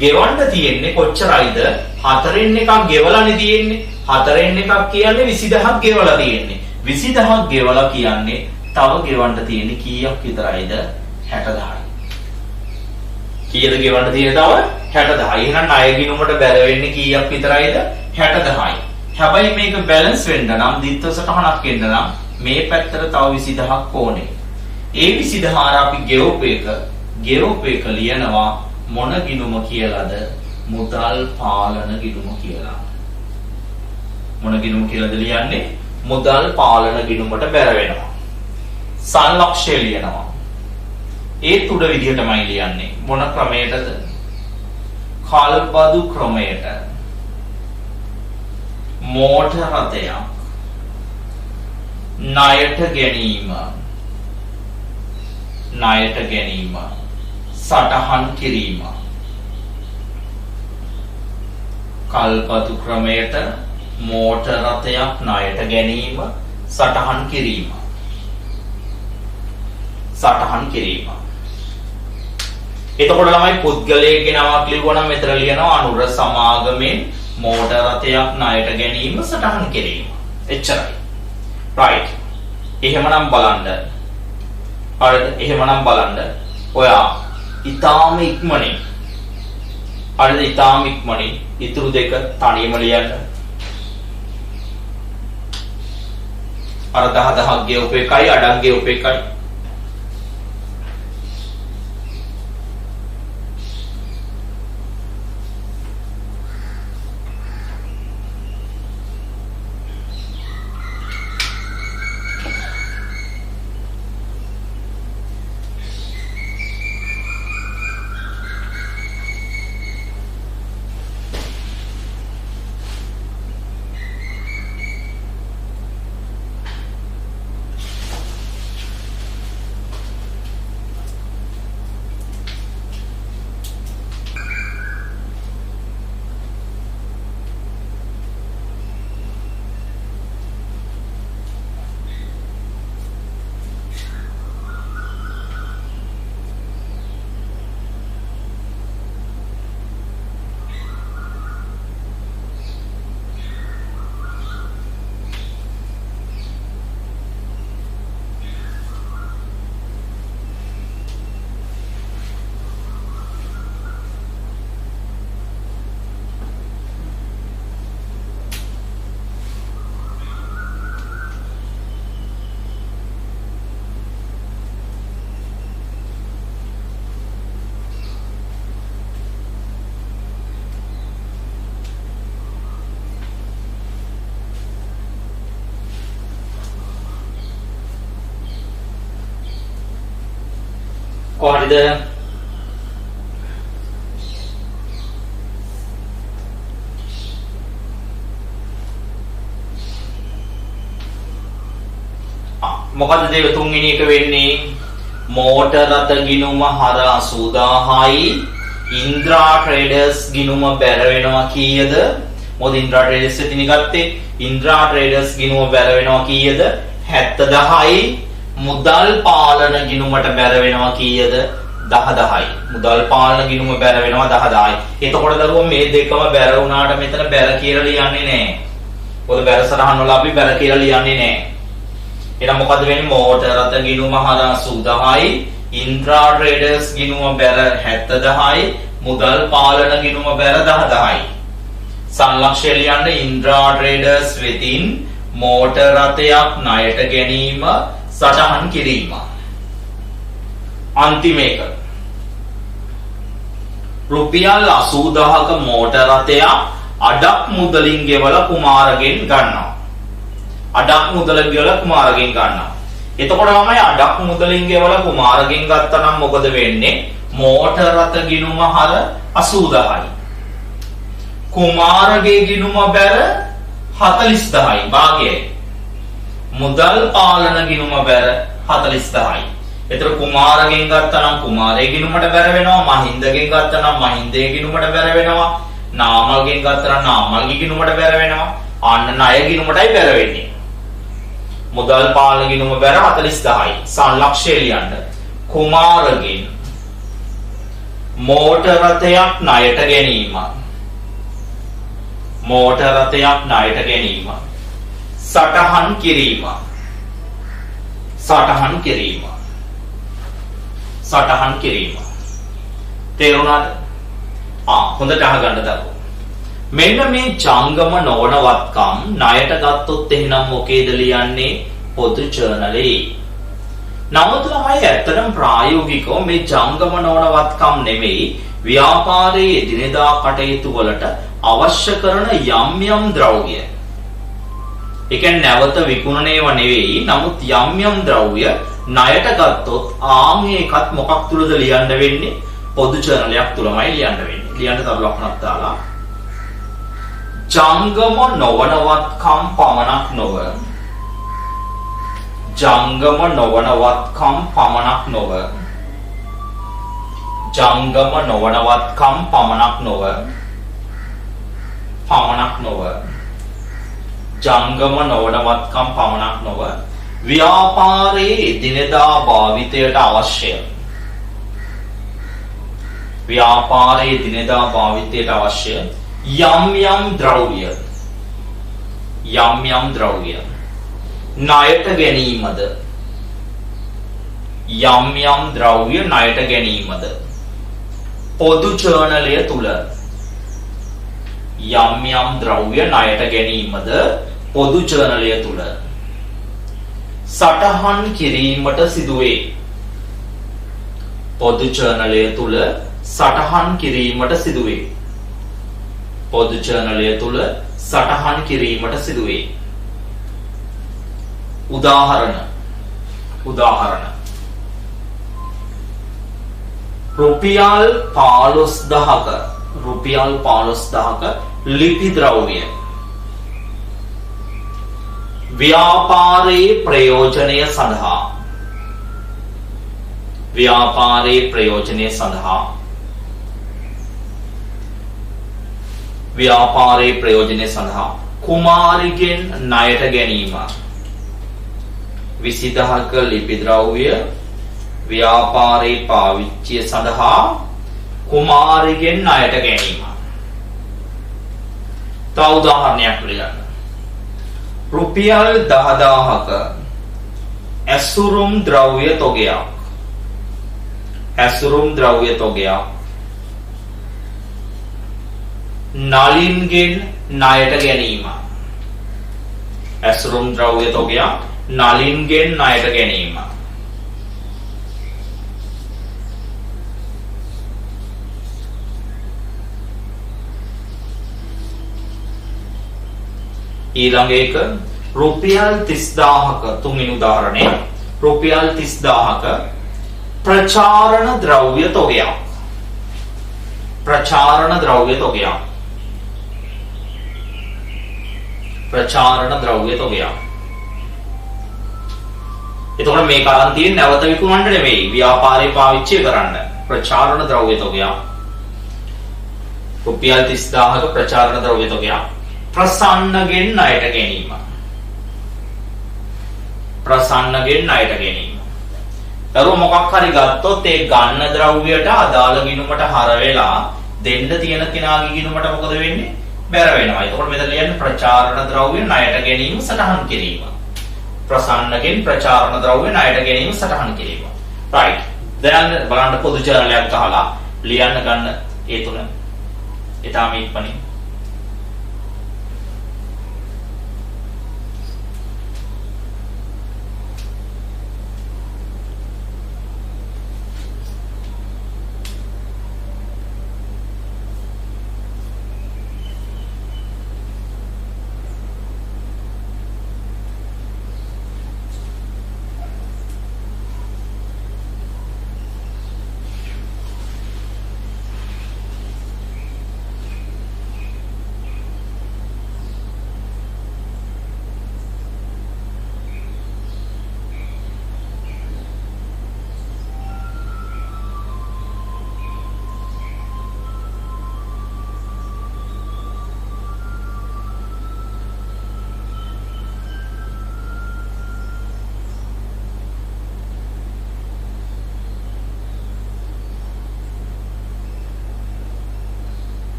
Speaker 1: ගෙවන්න තියෙන්නේ කොච්චරයිද? 4න් එකක් ගෙවලානේ තියෙන්නේ. 4න් එකක් කියන්නේ 20000ක් ගෙවලා තියෙන්නේ. 20000ක් ගෙවලා කියන්නේ තව ගෙවන්න තියෙන්නේ කීයක් විතරයිද? 60000යි. කීයද ගෙවන්න තියෙන තව 60000යි. එහෙනම් ණය ගිණුමට බැර වෙන්නේ කීයක් විතරයිද? 60000යි. හැබැයි මේක බැලන්ස් වෙන්න නම් දිත්ත සටහනක් එන්න නම් මේ පැත්තට තව 20000ක් ඕනේ. ඒ 20000 අපි ගෙවපේක ලියනවා මොන ගිණුම කියලාද? මුදල් පාලන ගිණුම කියලා. මොන ගිණුම කියලාද ලියන්නේ? මුදල් පාලන ගිණුමට බැර වෙනවා. සංලක්ෂය ලියනවා. ඒ තුඩ විදිහටමයි ලියන්නේ. මොන ක්‍රමයටද? කල්බදු ක්‍රමයට. මෝටර රථයක් ණයට ගැනීම සටහන් කිරීම. කල්පතු ක්‍රමයට මෝටර රථයක් ණයට ගැනීම සටහන් කිරීම. එතකොට ළමයි පුද්ගලයෙක්ගේ නමක් ලියුවා නම් මෙතන ලියනවා අනුර සමාගමෙන් මෝටර රථයක් ණයට ගැනීම සටහන් කිරීම. එච්චරයි. right. එහෙමනම් බලන්න. හරිද? එහෙමනම් බලන්න. ඔයා ඊටාම ඉක්මනින්. හරිද? ඊටාම ඉක්මනින් ඊතුරු දෙක තනියම ලියන්න. අර 10000ක් ගෙවපු එකයි අඩක් ගෙවපු එකයි. කොහොමද? මොකද්ද දේව තුන්වෙනි එක වෙන්නේ? මෝටර රථ ගිණුම හර 80000යි. ඉන්ද්‍රා ට්‍රේඩර්ස් ගිණුම බැර වෙනවා කීයද? මොකද ඉන්ද්‍රා ට්‍රේඩර්ස් එතින් ගත්තේ. ඉන්ද්‍රා ට්‍රේඩර්ස් ගිණුම බැර වෙනවා කීයද? 70000යි. මුදල් පාලන ගිණුමට බැර වෙනවා කීයද? 10000යි. මුදල් පාලන ගිණුම බැර වෙනවා 10000යි. එතකොට දරුවෝ මේ දෙකම බැර වුණාට මෙතන බැර කියලා ලියන්නේ නැහැ. මොකද බැර සටහන් වල අපි බැර කියලා ලියන්නේ නැහැ. එහෙනම් මොකද වෙන්නේ? මෝටර රථ ගිණුම හර 80000යි. ඉන්ද්‍රා ට්‍රේඩර්ස් ගිණුම බැර 70000යි. මුදල් පාලන ගිණුම බැර 10000යි. සංලක්ෂය ලියන්න ඉන්ද්‍රා ට්‍රේඩර්ස් වෙතින් මෝටර රථයක් ණයට ගැනීම සටහන් කිරීම. අන්තිම එක. රුපියල් 80000ක මෝටර රථයක් අඩක් මුදලින් ගෙවලා කුමාරගෙන් ගන්නවා. අඩක් මුදලින් ගෙවලා කුමාරගෙන් ගන්නවා. එතකොට තමයි අඩක් මුදලින් ගෙවලා කුමාරගෙන් ගත්තා නම් මොකද වෙන්නේ? මෝටර රථ ගිණුම හර 80000යි. කුමාරගේ ගිණුම බැර 40000යි භාගයයි. මුදල් පාලන ගිණුම බැර 40000යි. එතකොට කුමාරගෙන් ගත්තා නම් කුමාරයේ ගිණුමට බැර වෙනවා. මහින්දගෙන් ගත්තා නම් මහින්දයේ ගිණුමට බැර වෙනවා. නාමල්ගෙන් ගත්තා නම් නාමල්ගේ ගිණුමට බැර වෙනවා. අන්න ණය ගිණුමටයි බැර වෙන්නේ. මුදල් පාලන ගිණුම බැර 40000යි. සංලක්ෂය ලියන්න. කුමාරගෙන් මෝටර රථයක් ණයට ගැනීම. මෝටර රථයක් ණයට ගැනීම. සටහන් කිරීම. සටහන් කිරීම. සටහන් කිරීම. තේරුණාද? හොඳට අහගන්න දරුවෝ. මෙන්න මේ ජංගම නොවන වත්කම් ණයට ගත්තොත් එහෙනම් මොකේද ලියන්නේ? පොදු ජර්නලේ. නමුත් ළමයි ඇත්තටම ප්‍රායෝගිකව මේ ජංගම නොවන වත්කම් නෙමෙයි ව්‍යාපාරයේ එදිනෙදා කටයුතු වලට අවශ්‍ය කරන යම් යම් ද්‍රව්‍ය. ඒ කියන්නේ නැවත විකුණනේව නෙවෙයි. නමුත් යම් යම් ද්‍රව්‍ය ණයට ගත්තොත් ඒකත් මොකක් තුලද ලියන්න වෙන්නේ? පොදු ජර්නලයක් තුලමයි ලියන්න වෙන්නේ. ලියන්න තව ලකුණක් දාලා ජංගම නොවන වත්කම් පමණක් නොව ජංගම නොවන වත්කම් පමණක් නොව ජංගම නොවන වත්කම් පමණක් නොව ජංගම නොවන වත්කම් පමණක් නොව ව්‍යාපාරයේ එදිනෙදා භාවිතයට අවශ්‍ය ව්‍යාපාරයේ එදිනෙදා භාවිතයට අවශ්‍ය යම් යම් ද්‍රව්‍ය ණයට ගැනීමද යම් යම් ද්‍රව්‍ය ණයට ගැනීමද පොදු ජර්නලය තුල යම් යම් ද්‍රව්‍ය ණයට ගැනීමද පොදු ජර්නලය තුල සටහන් කිරීමට සිදුවේ. පොදු ජර්නලය තුල සටහන් කිරීමට සිදුවේ. පොදු ජර්නලය තුල සටහන් කිරීමට සිදුවේ. උදාහරණ රුපියල් 15000ක ලිපි ද්‍රව්‍ය ව්‍යාපාරයේ ප්‍රයෝජනය සඳහා කුමාරිගෙන් ණයට ගැනීම 20000ක ලිපි ද්‍රව්‍ය ව්‍යාපාරයේ පාවිච්චිය සඳහා කුමාරිගෙන් ණයට ගැනීම. තව උදාහරණයක් ලියන්න. රුපියල් 10000ක ඇසුරුම් ද්‍රව්‍ය තොගයක් නලින්ගෙන් ණයට ගැනීම. ඇසුරුම් ද්‍රව්‍ය තොගයක් නලින්ගෙන් ණයට ගැනීම. ඊළඟ එක රුපියල් 30000ක තුන්වෙනි උදාහරණය රුපියල් 30000ක ප්‍රචාරණ ද්‍රව්‍ය තොගයක්. එතකොට මේක අරන් තියෙන්නේ නැවත විකුණන්න නෙමෙයි ව්‍යාපාරේ පාවිච්චි කරන්න. ප්‍රචාරණ ද්‍රව්‍ය තොගයක්. රුපියල් 30000ක ප්‍රචාරණ ද්‍රව්‍ය තොගයක් ප්‍රසන්නගෙන් ණයට ගැනීම. දරුවෝ මොකක් හරි ගත්තොත් ඒ ගන්න ද්‍රව්‍යයට අදාළ ගිණුමට හර වෙලා දෙන්න තියෙන කෙනාගේ ගිණුමට මොකද වෙන්නේ? බැර වෙනවා. එතකොට මෙතන ලියන්නේ ප්‍රචාරණ ද්‍රව්‍ය ණයට ගැනීම සටහන් කිරීම. ප්‍රසන්නගෙන් ප්‍රචාරණ ද්‍රව්‍ය ණයට ගැනීම සටහන් කිරීම. right. දැන් බලන්න පොදු ජර්නලයක් ගහලා ලියන්න ගන්න ඒ තුන. ඊටාම ඉක්මනින්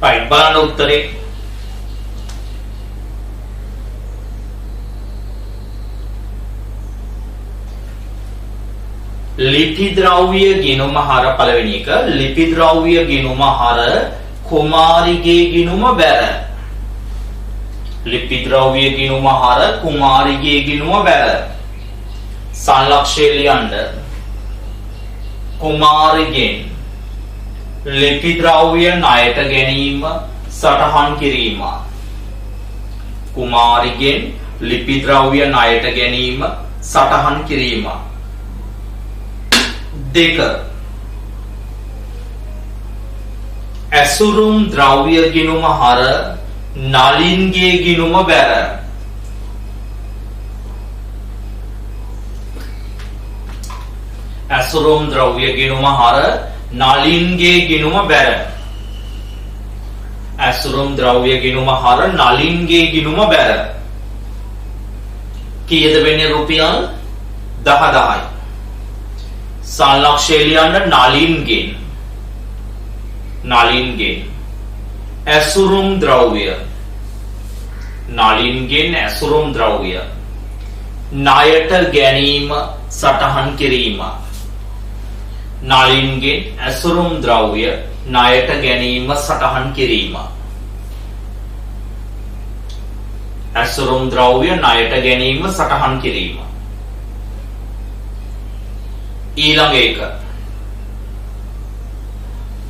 Speaker 1: right බලන්න උත්තරේ. ලිපි ද්‍රව්‍ය ගිණුම හර පළවෙනි එක. ලිපි ද්‍රව්‍ය ගිණුම හර කුමාරිගේ ගිණුම බැර. ලිපි ද්‍රව්‍ය ගිණුම හර කුමාරිගේ ගිණුම බැර. සංලක්ෂය ලියන්න. කුමාරිගෙන් ලිපි ද්‍රව්‍ය ණයට ගැනීම සටහන් කිරීම. කුමාරිගෙන් ලිපි ද්‍රව්‍ය ණයට ගැනීම සටහන් කිරීම. දෙක. ඇසුරුම් ද්‍රව්‍ය ගිණුම හර නලින්ගේ ගිණුම බැර. ඇසුරුම් ද්‍රව්‍ය ගිණුම හර නලින්ගේ ගිණුම බැර. ඇසුරුම් ද්‍රව්‍ය ගිණුම හර නලින්ගේ ගිණුම බැර. කීයද වෙන්නේ රුපියල් 10,000යි. සංලක්ෂය ලියන්න නලින්ගෙන්. නලින්ගෙන් ඇසුරුම් ද්‍රව්‍ය. නලින්ගෙන් ඇසුරුම් ද්‍රව්‍ය ණයට ගැනීම සටහන් කිරීම. නලින්ගෙන් ඇසුරුම් ද්‍රව්‍ය ණයට ගැනීම සටහන් කිරීම. ඇසුරුම් ද්‍රව්‍ය ණයට ගැනීම සටහන් කිරීම. ඊළඟ එක.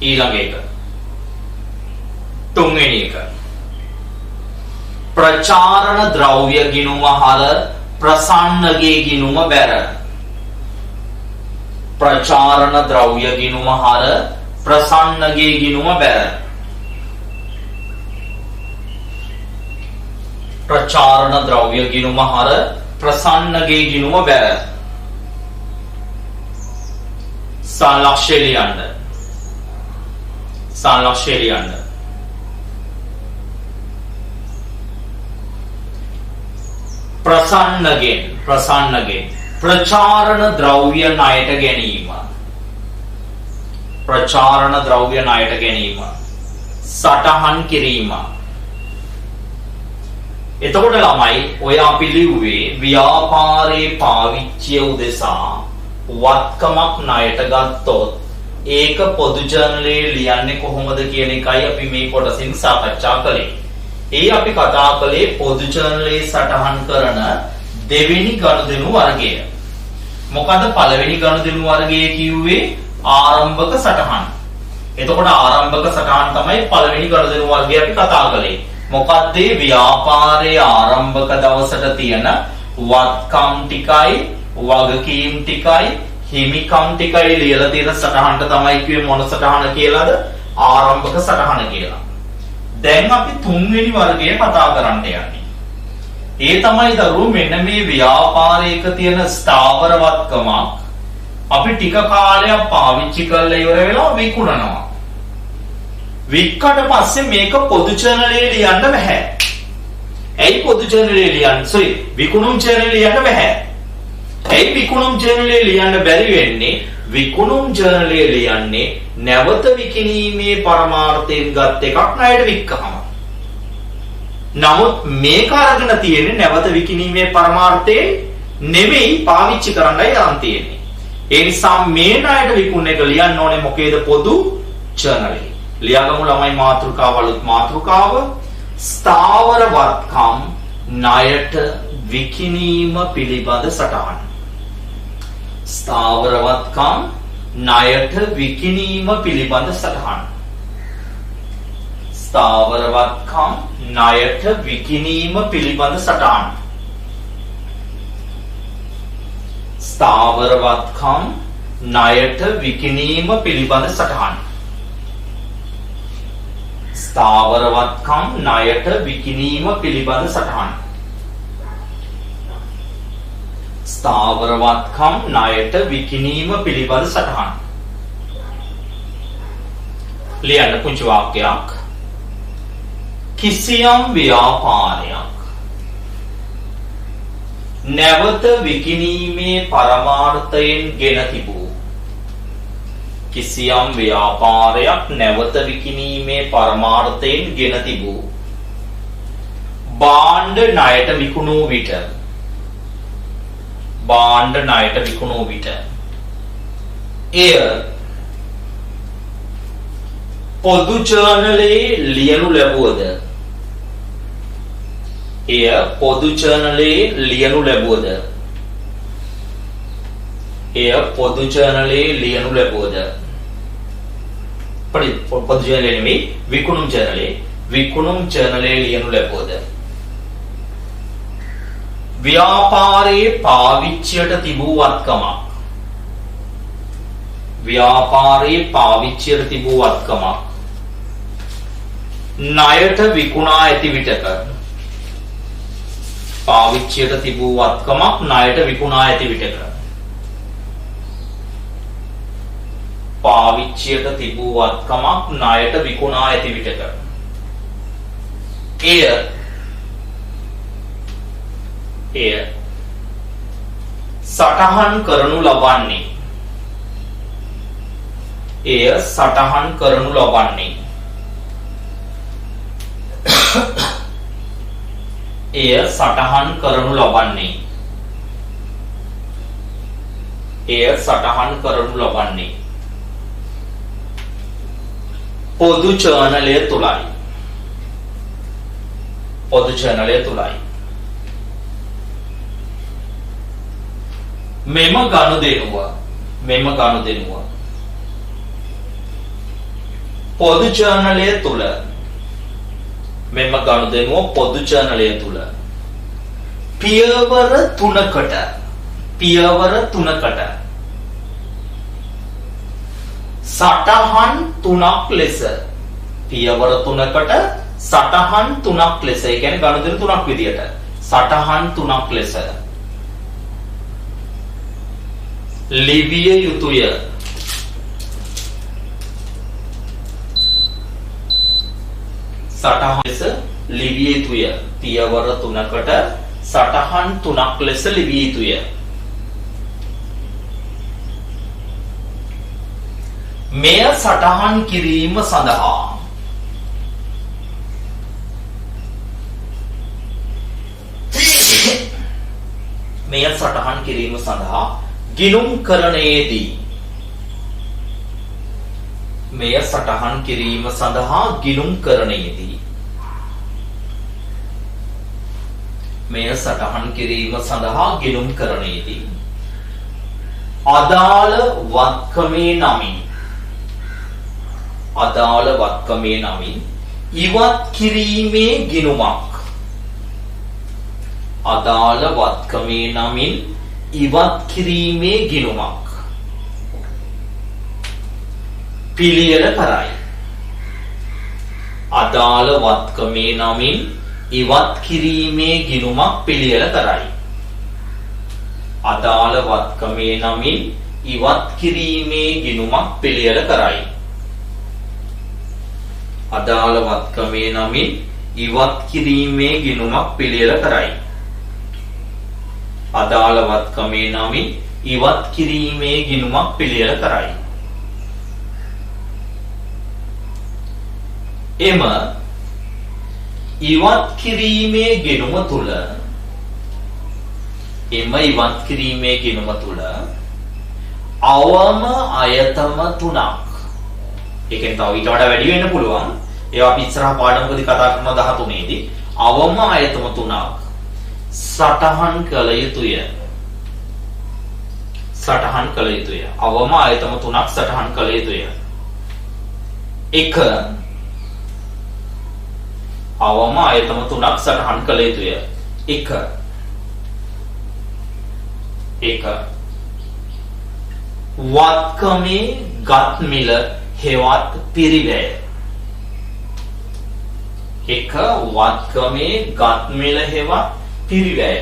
Speaker 1: ඊළඟ එක. තුන්වෙනි එක. ප්‍රචාරණ ද්‍රව්‍ය ගිණුම හර ප්‍රසන්නගේ ගිණුම බැර. ප්‍රචාරණ ද්‍රව්‍ය ගිණුම හර ප්‍රසන්නගේ ගිණුම බැර. ප්‍රචාරණ ද්‍රව්‍ය ගිණුම හර ප්‍රසන්නගේ ගිණුම බැර. සංලක්ෂය ලියන්න. සංලක්ෂය ලියන්න. ප්‍රසන්නගෙන් ප්‍රචාරණ ද්‍රව්‍ය ණයට ගැනීම. ප්‍රචාරණ ද්‍රව්‍ය ණයට ගැනීම සටහන් කිරීම. එතකොට ළමයි ඔය අපි ලිව්වේ ව්‍යාපාරේ පාවිච්චිය උදෙසා වත්කමක් ණයට ගත්තොත් ඒක පොදු ජර්නලයේ ලියන්නේ කොහොමද කියන එකයි අපි මේ කොටසින් සාකච්ඡා කළේ. ඒ අපි කතා කළේ පොදු ජර්නලයේ සටහන් කරන දෙවෙනි ගනුදෙනු වර්ගය. මොකද පළවෙනි ගනුදෙනු වර්ගය කිව්වේ ආරම්භක සටහන්. එතකොට ආරම්භක සටහන් තමයි පළවෙනි ගනුදෙනු වර්ගය අපි කතා කළේ. මොකද්ද ව්‍යාපාරයේ ආරම්භක දවසට තියෙන වත්කම් ටිකයි වගකීම් ටිකයි හිමිකම් ටිකයි ලියලා තියෙන සටහනට තමයි කිව්වේ මොන සටහන කියලාද? ආරම්භක සටහන කියලා. දැන් අපි තුන්වෙනි වර්ගය කතා කරන්න යන්නේ. ඒ තමයි දරුවෝ මෙන්න මේ ව්‍යාපාරයක තියෙන ස්ථාවර වත්කමක් අපි ටික කාලයක් පාවිච්චි කරලා ඉවර වෙලා විකුණනවා. වික්කට පස්සේ මේක පොදු ජර්නලයේ ලියන්න බෑ. ඇයි පොදු ජර්නලයේ ලියන්න? විකුණුම් ජර්නලයේ ලියන්න බෑ. ඇයි විකුණුම් ජර්නලයේ ලියන්න බැරි වෙන්නේ? විකුණුම් ජර්නලයේ ලියන්නේ නැවත විකිණීමේ පරමාර්ථයෙන් ගත් එකක් ණයට වික්කහම. නමුත් මේක අරගෙන තියෙන්නේ නැවත විකිණීමේ පරමාර්ථයෙන් නෙමෙයි පාවිච්චි කරන්නයි යන් තියෙන්නේ. ඒ නිසා මේ ණයට විකුණන එක ලියන්න ඕනේ මොකේද? පොදු ජර්නලයේ. ලියාගමු ළමයි මාතෘකාවලුත් මාතෘකාව ස්ථාවර වත්කම් ණයට විකිණීම පිළිබඳ සටහන. ස්ථාවර වත්කම් ණයට විකිණීම පිළිබඳ සටහන. ස්ථාවර වත්කම් ණයට විකිණීම පිළිබඳ සටහන. ස්ථාවර වත්කම් ණයට විකිණීම පිළිබඳ සටහන. ස්ථාවර වත්කම් ණයට විකිණීම පිළිබඳ සටහන. ස්ථාවර වත්කම් ණයට විකිණීම පිළිබඳ සටහන. ලියන්න පුංචි වාක්‍යයක්. කිසියම් ව්‍යාපාරයක් නැවත විකිණීමේ පරමාර්ථයෙන් ගෙන තිබූ කිසියම් ව්‍යාපාරයක් නැවත විකිණීමේ පරමාර්ථයෙන් ගෙන තිබූ භාණ්ඩ ණයට විකුණූ විට එය පොදු ජර්නලයේ ලියනු ලැබුවද පොදු ජර්නලයේ නෙමෙයි විකුණුම් ජර්නලයේ ලියනු ලැබුවද ව්‍යාපාරයේ පාවිච්චියට තිබූ වත්කමක් ණයට විකුණා ඇති විටක එය සටහන් කරනු ලබන්නේ පොදු ජර්නලය තුලයි. මෙම ගනුදෙනුව පොදු ජර්නලය තුල පියවර තුනකට සටහන් තුනක් ලෙස ඒ කියන්නේ ගනුදෙනු තුනක් විදියට සටහන් තුනක් ලෙස ලිවිය යුතුය. පියවර තුනකට සටහන් තුනක් ලෙස ලිවිය යුතුය. මෙය සටහන් කිරීම සඳහා ගිණුම්කරණයේදී අදාළ වත්කමේ නමින් ඉවත් කිරීමේ ගිණුමක් පිළියෙල කරයි. එම ඉවත් කිරීමේ ගිණුම තුල අවම අයතම තුනක්, ඒ කියන්නේ තව ඊට වඩා වැඩි වෙන්න පුළුවන්. ඒවා අපි ඉස්සරහ පාඩමකදී කතා කරනවා 13 දී. අවම අයතම තුනක් සටහන් කළ යුතුය. අවම අයතම තුනක් සටහන් කළ යුතුය. 1 අවම අයතම තුනක් සටහන් කළ යුතුය. 1 වත්කමේ ගත් මිල හෙවත් පිරිවැය. 1 වත්කමේ ගත් මිල හෙවත් පිරිවැය.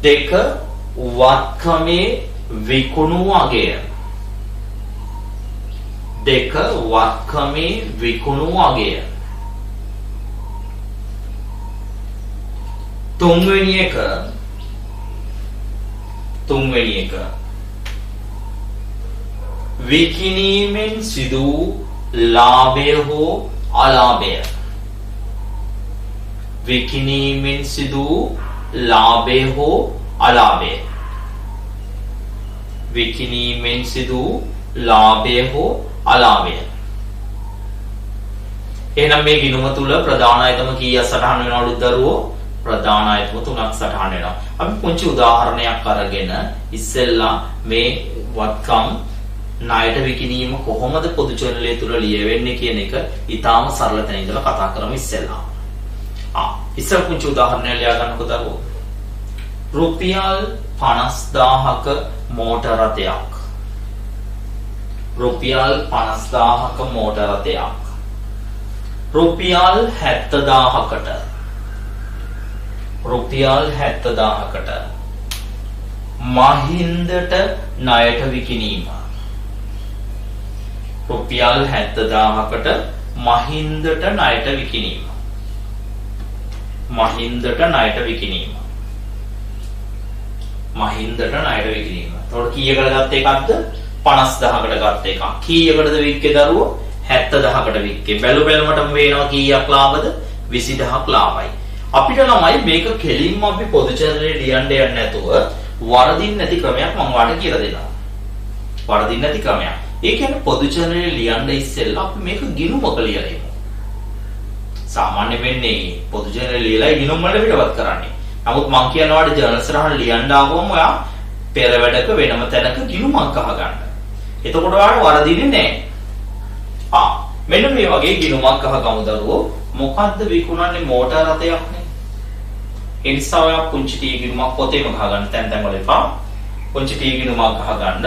Speaker 1: 2 වත්කමේ විකුණු අගය. 2 වත්කමේ විකුණු අගය. 3 වෙනි එක විකිණීමෙන් සිදු ලාභය හෝ අලාභය. විකිණීමෙන් සිදු ලාභය හෝ අලාභය. විකිණීමෙන් සිදු ලාභය හෝ අලාභය. එහෙනම් මේ ගිණුම තුල ප්‍රධාන අයතම කීයක් සටහන් වෙනවලු දරුවෝ? ප්‍රධාන අයතම 3ක් සටහන් වෙනවා. අපි පුංචි උදාහරණයක් අරගෙන ඉස්සෙල්ලා මේ වත්කම් ණයට විකිණීම කොහොමද පොදු ජර්නලය තුල ලියවෙන්නේ කියන එක ඊටාම සරල තැන ඉඳලා කතා කරමු ඉස්සෙල්ලා. ඉස්සෙල් පුංචි උදාහරණයක් ලියා ගන්නකො දරුවෝ. රුපියල් 50000ක මෝටර රථයක්. රුපියල් 50000ක මෝටර රථයක්. රුපියල් 70000කට. රුපියල් 70000කට මහින්දට ණයට විකිණීම. රුපියල් 70000කට මහින්දට ණයට විකිණීම. මහින්දට ණයට විකිණීම. මහින්දට ණයට විකිණීම. එතකොට කීයකට ගත්ත එකක්ද? 50000කට ගත්ත එකක්. කීයකටද වික්කේ දරුවෝ? 70000කට වික්කේ. බැලු බැලමටම වෙනවා කීයක් ලාභද? 20000ක් ලාභයි. අපිට ළමයි මේක කෙලින්ම අපි පොදු චරණේ ලියන්න යන්නේ නැතුව වරදින් නැති ක්‍රමයක් මම ඔයාලට කියලා දෙනවා. වරදින් නැති ක්‍රමයක්. ඒ කියන්නේ පොදු චරණේ ලියන්න ඉස්සෙල්ලා අපි මේක ගිණුමක ලියලා ඉමු. සාමාන්‍ය වෙන්නේ පොදු චරණේ ලියලා ගිණුම් වලට පිටවත් කරන්නේ. නමුත් මම කියනවා ඔයාලට ජර්නල් සරහන ලියන්න ආවම ඔයා පෙර වැඩක වෙනම තැනක ගිණුමක් අහගන්න. එතකොට ඔයාලට වරදින්නේ නැහැ. මෙන්න මේ වගේ ගිණුමක් අහගමු දරුවෝ. මොකද්ද විකුණන්නේ? මෝටර රථයක්නේ. ඒ නිසා ඔයා පුංචි ටී ගිණුමක් පොතේම ගහගන්න තැන් තැන් වල එපා. පුංචි ටී ගිණුමක් ගහගන්න.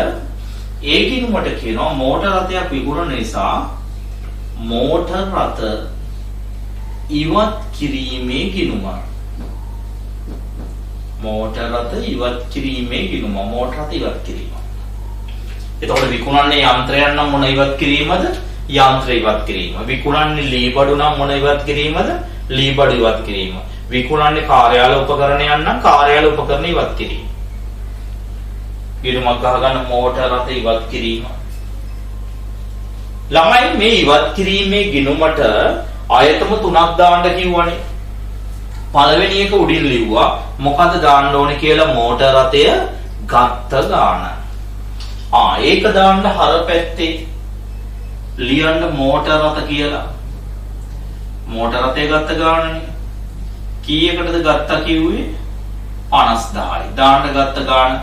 Speaker 1: ඒ ගිණුමට කියනවා මෝටර රථයක් විකුණන නිසා මෝටර රථ ඉවත් කිරීමේ ගිණුම. මෝටර රථ ඉවත් කිරීමේ ගිණුම. මෝටර රථ ඉවත් කිරීම. එතකොට විකුණන්නේ යන්ත්‍රයක් නම් මොන ඉවත් කිරීමද? යන්ත්‍ර ඉවත් කිරීම. විකුණන්නේ ලී බඩු නම් මොන ඉවත් කිරීමද? ලී බඩු ඉවත් කිරීම. විකුණන්නේ කාර්යාල උපකරණයන් නම් කාර්යාල උපකරණ ඉවත් කිරීම. ගිණුමක් ගහගන්න මෝටර රථ ඉවත් කිරීම. ළමයි මේ ඉවත් කිරීමේ ගිණුමට ආයතම 3ක් දාන්න කිව්වනේ. පළවෙනි එක උඩින් ලිව්වා. මොකද දාන්න ඕනේ කියලා? මෝටර රථය ගත්ත ගාන. ඒක දාන්න හර පැත්තේ ලියන්න මෝටර රථ කියලා. මෝටර රථය ගත්ත ගානනේ. කීයකටද ගත්තා කිව්වේ? 50000යි. දාන්න ගත්ත ගාන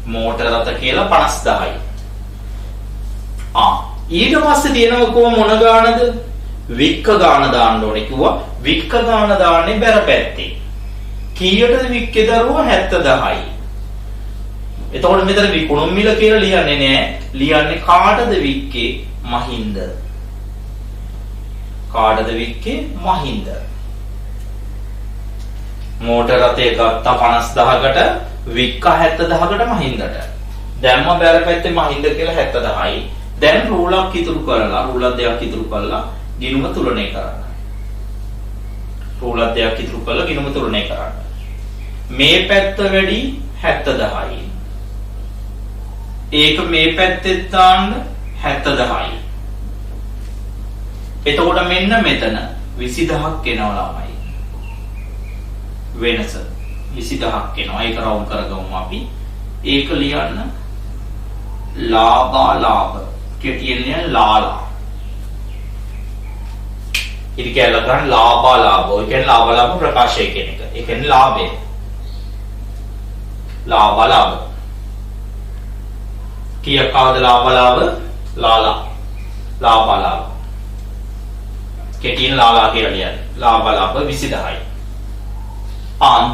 Speaker 1: මෝටර රථ කියලා 50000යි. ඊට පස්සේ තියෙනව කොහොම මොන ගානද? වික්ක ගාන දාන්න ඕනේ කිව්වා. වික්ක ගාන දාන්නේ බැර පැත්තේ. කීයටද වික්කේ දරුවා? 70000යි. එතකොට මෙතන විකුණුම් මිල කියලා ලියන්නේ නැහැ. ලියන්නේ කාටද වික්කේ? මහින්ද. කාටද වික්කේ? මහින්ද. මෝටර රථය ගත්තා 50000කට, වික්ක 70000කට මහින්දට. දැම්ම බැල පැත්තේ මහින්ද කියලා 70000යි. දැන් රූලක් ඉතුරු කරලා, රූලක් දෙකක් ඉතුරු කරලා ගිණුම තුලනය කරන්න. රූලක් දෙකක් ඉතුරු කරලා ගිණුම තුලනය කරන්න. මේ පැත්ත වැඩි 70000යි. ඒක මේ පැත්තෙත් දාන්න 70000යි. එතකොට මෙන්න මෙතන 20000ක් එනවා ළමයි. වෙනස 20000ක් එනවා. ඒක රවුම් කරගමු අපි. ඒක ලියන්න ලාභ කෙටියෙන් ලාලා. ඉතින් කියලා ගන්න ලාභ. ඒ කියන්නේ ලාභ ප්‍රකාශය කියන එක. ඒ කියන්නේ ලාභය. ලාභ. කීයක් ආවද ලාභ? ලාභ. කෙටියෙන් ලාලා කියලා ලියන්නේ. ලාභ 20000යි.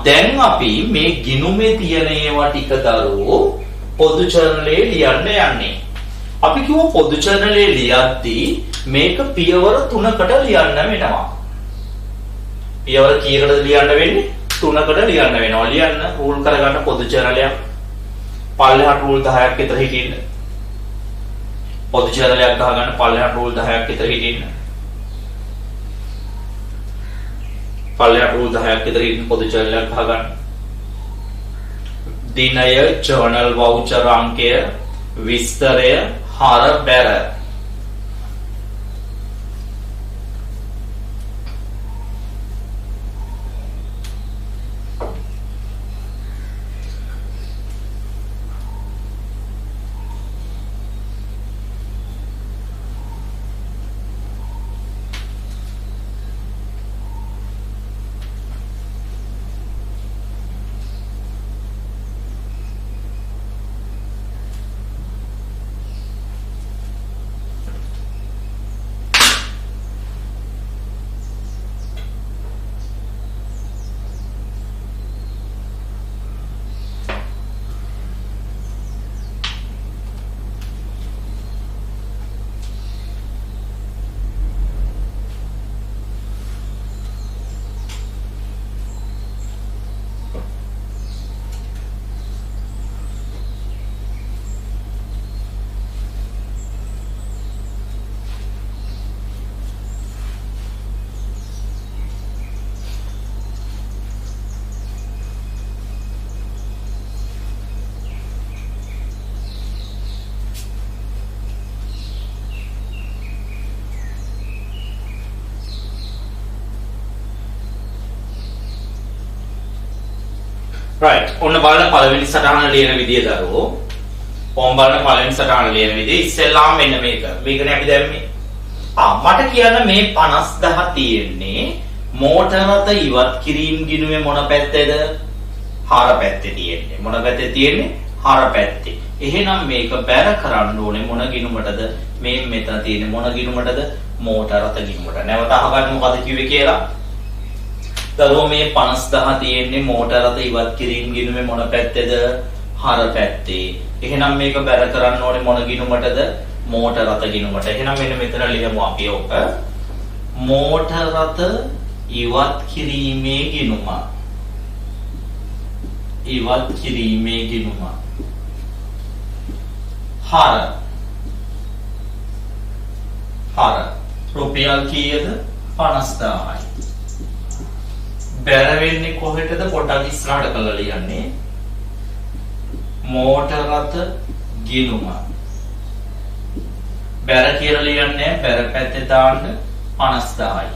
Speaker 1: දැන් අපි මේ ගිණුමේ තියෙන ඒවා ටික දරුවෝ පොදු චරණලේ ලියන්න යන්නේ. අපි කිව්ව පොදු චරණලේ ලියද්දී මේක පියවර 3කට ලියන්න වෙනවා. පියවර කීයකටද ලියන්න වෙන්නේ? 3කට ලියන්න වෙනවා. ලියන්න රූල් කරගන්න පොදු චරණලයක්. පල්ලෙහාට රූල් 10ක් විතර හිටින්න. පොදු චරණලයක් ගහගන්න පල්ලෙහාට රූල් 10ක් විතර හිටින්න. පල්ලෙහාට රූල් 10ක් විතර හිටින්න පොදු චරණලයක් ගහගන්න. දිනය ජර්නල් වවුචර් අංකය විස්තරය හර බැර. right ඔන්න බලන්න පළවෙනි සටහන ලියන විදිය දරුවෝ. ඕම් බලන්න පළවෙනි සටහන ලියන විදිය ඉස්සෙල්ලාම මෙන්න මේකනේ අපි දැම්මේ. මට කියන්න මේ 50000 තියෙන්නේ මෝටර රථ ඉවත් කිරීම ගිණුමේ මොන පැත්තේද? හර පැත්තේ තියෙන්නේ. මොන පැත්තේ තියෙන්නේ? හර පැත්තේ. එහෙනම් මේක බැර කරන්න ඕනේ මොන ගිණුමටද? මේ මෙතන තියෙන්නේ මොන ගිණුමටද? මෝටර රථ ගිණුමට. නැවත අහගන්න මොකද කිව්වේ කියලා. දරුවෝ මේ 50000 තියෙන්නේ මෝටර රථ ඉවත් කිරීම ගිණුමේ මොන පැත්තේද? හර පැත්තේ. එහෙනම් මේක බැර කරන්න ඕනේ මොන ගිණුමටද? මෝටර රථ ගිණුමට. එහෙනම් මෙන්න මෙතන ලියමු අපි ඔක. මෝටර රථ ඉවත් කිරීමේ ගිණුම. ඉවත් කිරීමේ ගිණුම. හර. හර. රුපියල් කීයද? 50000යි. බැර වෙන්නේ කොහෙටද? පොඩ්ඩක් ඉස්සරහට කරලා ලියන්නේ. මෝටර රථ ගිණුම. බැර කියලා ලියන්නේ බැර පැත්තේ දාන්න 50000යි.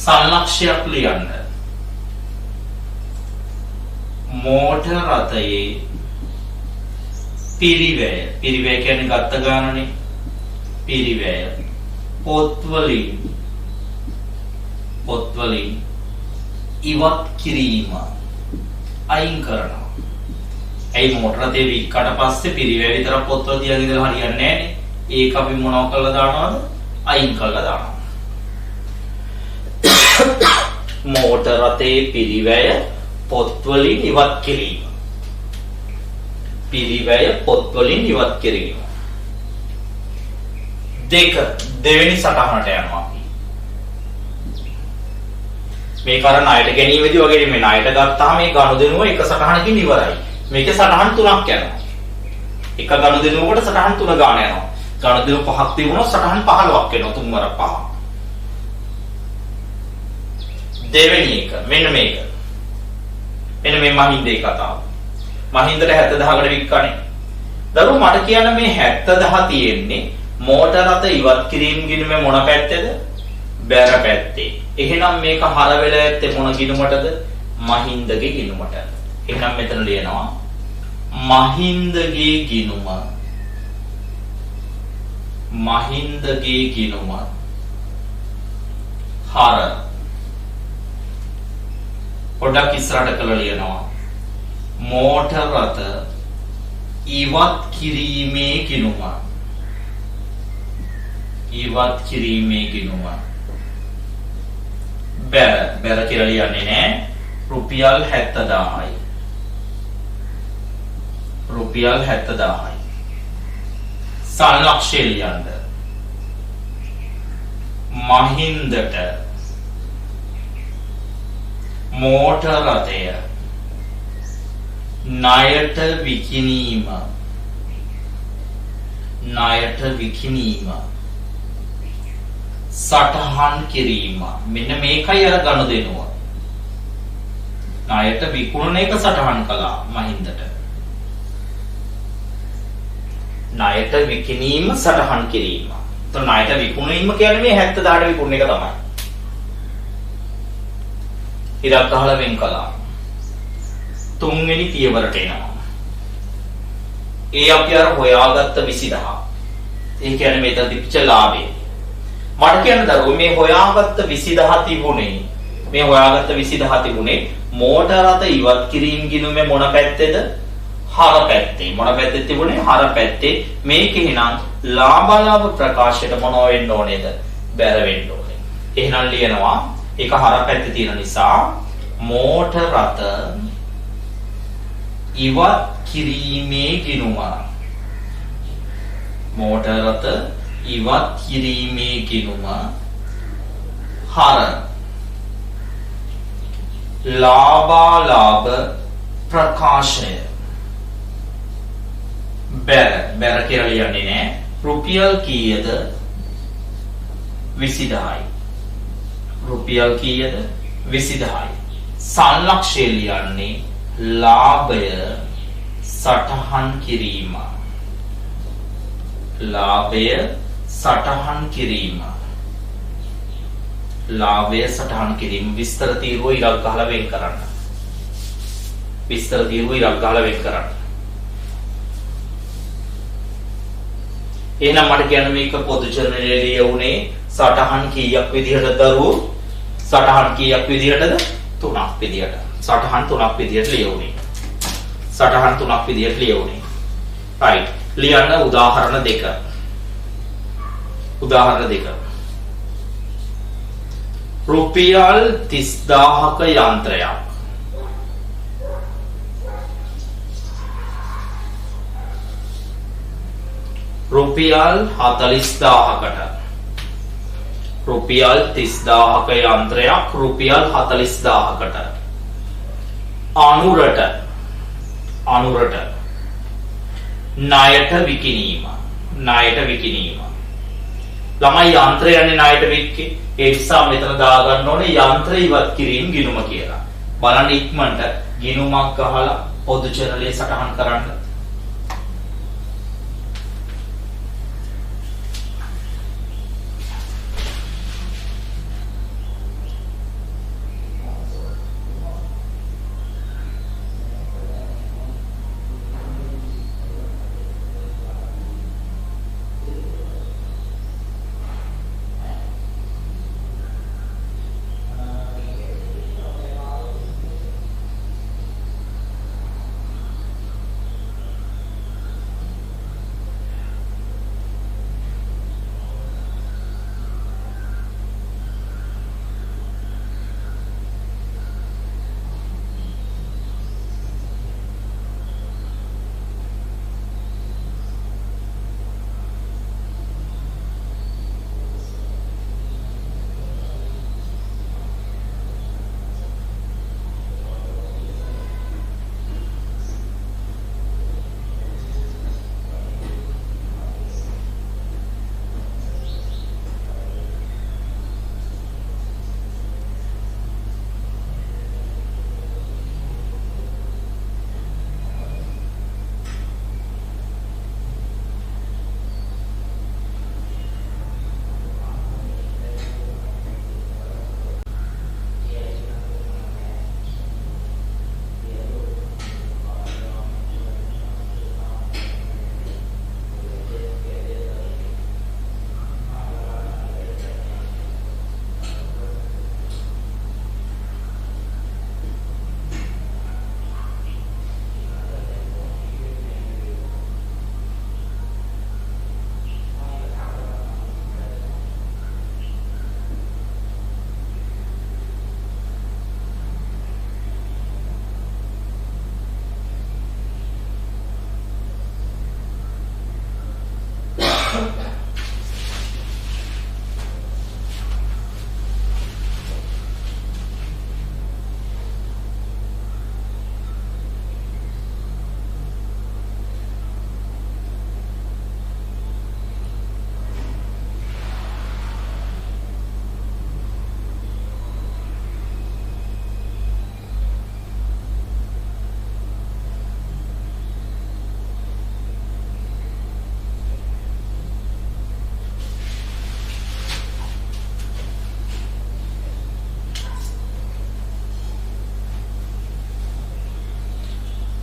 Speaker 1: සල්ලක්ෂයක් ලියන්න. මෝටර රථයේ පිරිවැය. පිරිවැය කියන්නේ ගත්ත ගානනේ. පිරිවැය. පොත්වලින් ඉවත් කිරීම අයින් කරනවා. ඒ මෝටර රථයේ වික්කට පස්සේ පිරිවැය විතර පොත්වල තියලා ඉඳලා හරියන්නේ නැහැනේ. ඒක අපි මොනව කරලා දානවද? අයින් කරලා දානවා. මෝටර රථයේ පිරිවැය පොත්වලින් ඉවත් කිරීම. පිරිවැය පොත්වලින් ඉවත් කිරීම. දෙවෙනි සටහනට යනවා අපි. මේ කරන ණයට ගැනීමේදී වගේ මේ ණයට ගත්තාම මේ ගනුදෙනුව එක සටහනකින් ඉවරයි. මේකේ සටහන් 3ක් යනවා. එක ගනුදෙනුවකට සටහන් 3 ගාන යනවා. ගනුදෙනුව 5ක් තිබුණොත් සටහන් 15ක් වෙනවා. 3 වර 5. දෙවෙනි එක මෙන්න මේක. මෙන්න මේ මහින්දේ කතාව. මහින්දට 70000කට වික්කනේ. දරුවෝ මට කියන්න මේ 70000 තියෙන්නේ මෝටර රථ ඉවත් කිරීම ගිණුමේ මොන පැත්තේද? බැර පැත්තේ. එහෙනම් මේක හර වෙලා ඇත්තේ මොන ගිණුමටද? මහින්දගේ ගිණුමට. එහෙනම් මෙතන ලියනවා මහින්දගේ ගිණුම. මහින්දගේ ගිණුම හර. පොඩ්ඩක් ඉස්සරහට කරලා ලියනවා මෝටර රථ ඉවත් කිරීමේ ගිණුම. ඉවත් කිරීමේ ගිණුම. බැර කියලා ලියන්නේ නෑ. රුපියල් 70000යි. රුපියල් 70000යි. සල්ලක්ෂය ලියන්න. මහින්දට මෝටර රථය ණයට විකිණීම. ණයට විකිණීම. සටහන් කිරීම. මෙන්න මේකයි අර ගනුදෙනුව. ණයට විකුණන එක සටහන් කළා මහින්දට. ණයට විකිණීම සටහන් කිරීම. එතකොට ණයට විකුණීම කියන්නේ මේ 70000ට විකුණන එක තමයි. ඉරක් ගහලා වෙන් කළා. තුන්වෙනි පියවරට එනවා. ඒ අපි අර හොයාගත්ත 20000. ඒ කියන්නේ මෙතන තිබිච්ච ලාභය. මට කියන්න දරුවෝ මේ හොයාගත්ත 20000 තිබුණේ. මේ හොයාගත්ත 20000 තිබුණේ මෝටර රථ ඉවත් කිරීම ගිණුමේ මොන පැත්තේද? හර පැත්තේ. මොන පැත්තේ තිබුණේ? හර පැත්තේ. මේක එහෙනම් ලාභ ප්‍රකාශයට මොනව වෙන්න ඕනේද? බැර වෙන්න ඕනේ. එහෙනම් ලියනවා ඒක හර පැත්තේ තියෙන නිසා මෝටර රථ ඉවත් කිරීමේ ගිණුම. මෝටර රථ ඉවත් කිරීමේ ගිණුම හර ලාභ ප්‍රකාශය බැර කියලා ලියන්නේ නෑ. රුපියල් කීයද? 20000යි. රුපියල් කීයද? 20000යි. සංලක්ෂය ලියන්නේ ලාභය සටහන් කිරීම. ලාභය සටහන් කිරීම. ලාභය සටහන් කිරීම. විස්තර තීරුව ඉරක් ගහලා වෙන් කරන්න. විස්තර තීරුව ඉරක් ගහලා වෙන් කරන්න. එහෙනම් මට කියන්න මේක පොදු චරණයේ ලියුනේ සටහන් කීයක් විදිහටද දරුවෝ? සටහන් කීයක් විදිහටද? 3ක් විදිහට. සටහන් 3ක් විදිහට ලියුනේ. සටහන් 3ක් විදිහට ලියුනේ. right. ලියන්න උදාහරණ දෙක. උදාහරණ දෙක. රුපියල් 30000ක යන්ත්‍රයක්. රුපියල් 40000කට. රුපියල් 30000ක යන්ත්‍රයක් රුපියල් 40000කට. අනුරට ණයට විකිණීම. ණයට විකිණීම. ළමයි යන්ත්‍රයන්නේ ණයට වික්කේ. ඒ නිසා මෙතන දාගන්න ඕනේ යන්ත්‍ර ඉවත් කිරීම ගිණුම කියලා. බලන්න ඉක්මනට ගිණුමක් ගහලා පොදු චරණයේ සටහන් කරන්න.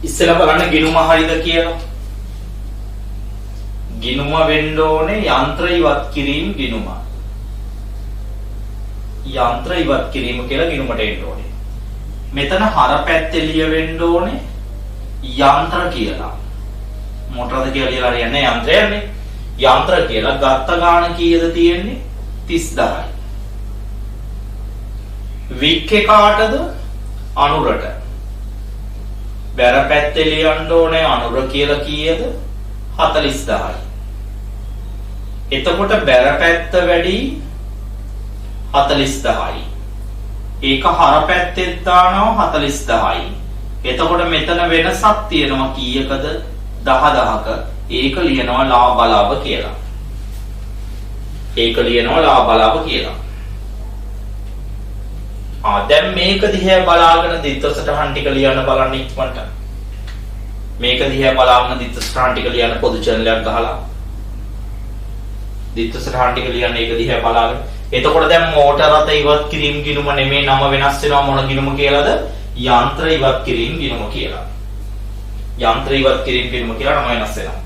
Speaker 1: ඉස්සෙල්ලා බලන්න ගිණුම හරියද කියලා. ගිණුම වෙන්න ඕනේ යන්ත්‍ර ඉවත් කිරීම ගිණුම. යන්ත්‍ර ඉවත් කිරීම කියලා ගිණුමට එන්න ඕනේ. මෙතන හර පැත්තේ ලියවෙන්න ඕනේ යන්ත්‍ර කියලා. මොකටද කියලා ලියලා හරියන්නේ යන්ත්‍රයනේ. යන්ත්‍ර කියලා ගත්ත ගාන කීයද තියෙන්නේ 30000යි. වික් කාටද අනුරට. බැර පැත්තේ ලියන්න ඕනේ අනුර කියලා කීයද 40000යි. එතකොට බැර පැත්ත වැඩි 40000යි. ඒක හර පැත්තෙත් දානවා 40000යි. එතකොට මෙතන වෙනසක් තියෙනවා කීයකද 10000ක. ඒක ලියනවා ලාභ කියලා. ඒක ලියනවා ලාභ කියලා. දැන් මේක දිහා බලාගෙන දිත්ත සටහන් ටික ලියන්න බලන්න ඉක්මනට. මේක දිහා බලාගෙන දිත්ත සටහන් ටික ලියන්න පොදු channel එකක් ගහලා. දිත්ත සටහන් ටික ලියන්න ඒක දිහා බලාගෙන. එතකොට දැන් මෝටර රථ ඉවත් කිරීම ගිණුම නෙමේ නම වෙනස් වෙනවා මොන ගිණුම කියලාද? යන්ත්‍ර ඉවත් කිරීම ගිණුම කියලා. යන්ත්‍ර ඉවත් කිරීම ගිණුම කියලා නම වෙනස් වෙනවා.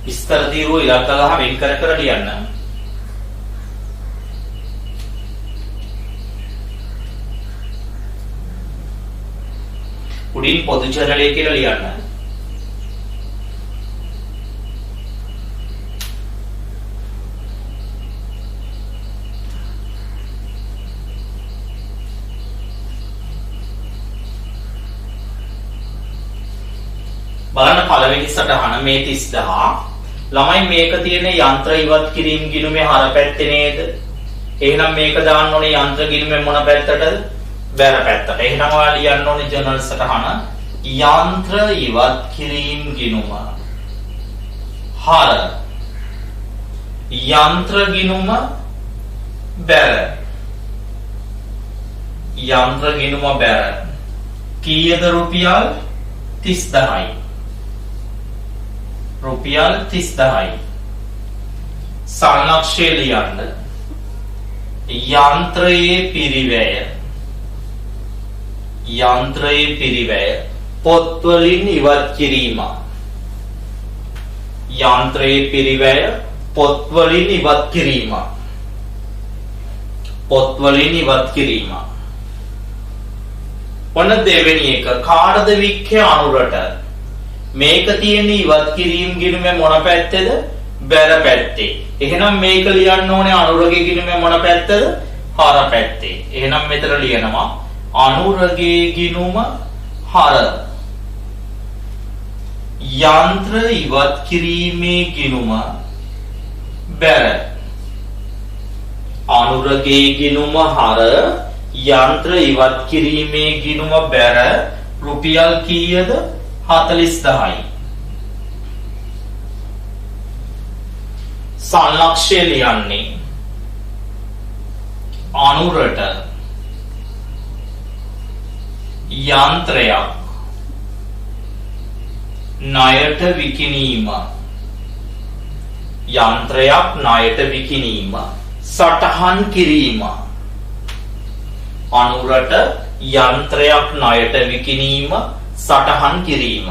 Speaker 1: විස්තර තීරුව ඉලක්ක ගහ වෙන් කර කර ලියන්න. උඩින් පොදු චරණය කියලා ලියන්න. බලන්න පළවෙනි සටහන මේ 30000 ළමයි මේක තියෙන යන්ත්‍ර ඉවත් කිරීම ගිණුමේ හර පැත්තේ නේද? එහෙනම් මේක දාන්න ඕනේ යන්ත්‍ර ගිණුමේ මොන පැත්තටද? බැර පැත්තට. එහෙනම් ඔයාලා ලියන්න ඕනේ ජර්නල් සටහන යන්ත්‍ර ඉවත් කිරීම ගිණුම හර යන්ත්‍ර ගිණුම බැර යන්ත්‍ර ගිණුම බැර කීයද? රුපියල් 30000යි. රුපියල් 30000යි. සංලක්ෂය ලියන්න. යන්ත්‍රයේ පිරිවැය පොත් වලින් ඉවත් කිරීම. යන්ත්‍රයේ පිරිවැය පොත් වලින් ඉවත් කිරීම. පොත් වලින් ඉවත් කිරීම. ඔන්න දෙවෙනි එක කාටද වික්කේ අනුරට. මේක තියෙන ඉවත් කිරීම ගිණුමේ මොන පැත්තේද? බැර පැත්තේ. එහෙනම් මේක ලියන්න ඕනේ අනුරගේ ගිණුමේ මොන පැත්තද? හර පැත්තේ. එහෙනම් මෙතන ලියනවා අනුරගේ ගිණුම හර යන්ත්‍ර ඉවත් කිරීමේ ගිණුම බැර. අනුරගේ ගිණුම හර යන්ත්‍ර ඉවත් කිරීමේ ගිණුම බැර රුපියල් කීයද? 40000යි. සංලක්ෂය ලියන්නේ අනුරට යන්ත්‍රයක් ණයට විකිණීම. යන්ත්‍රයක් ණයට විකිණීම. සටහන් කිරීම. අනුරට යන්ත්‍රයක් ණයට විකිණීම සටහන් කිරීම.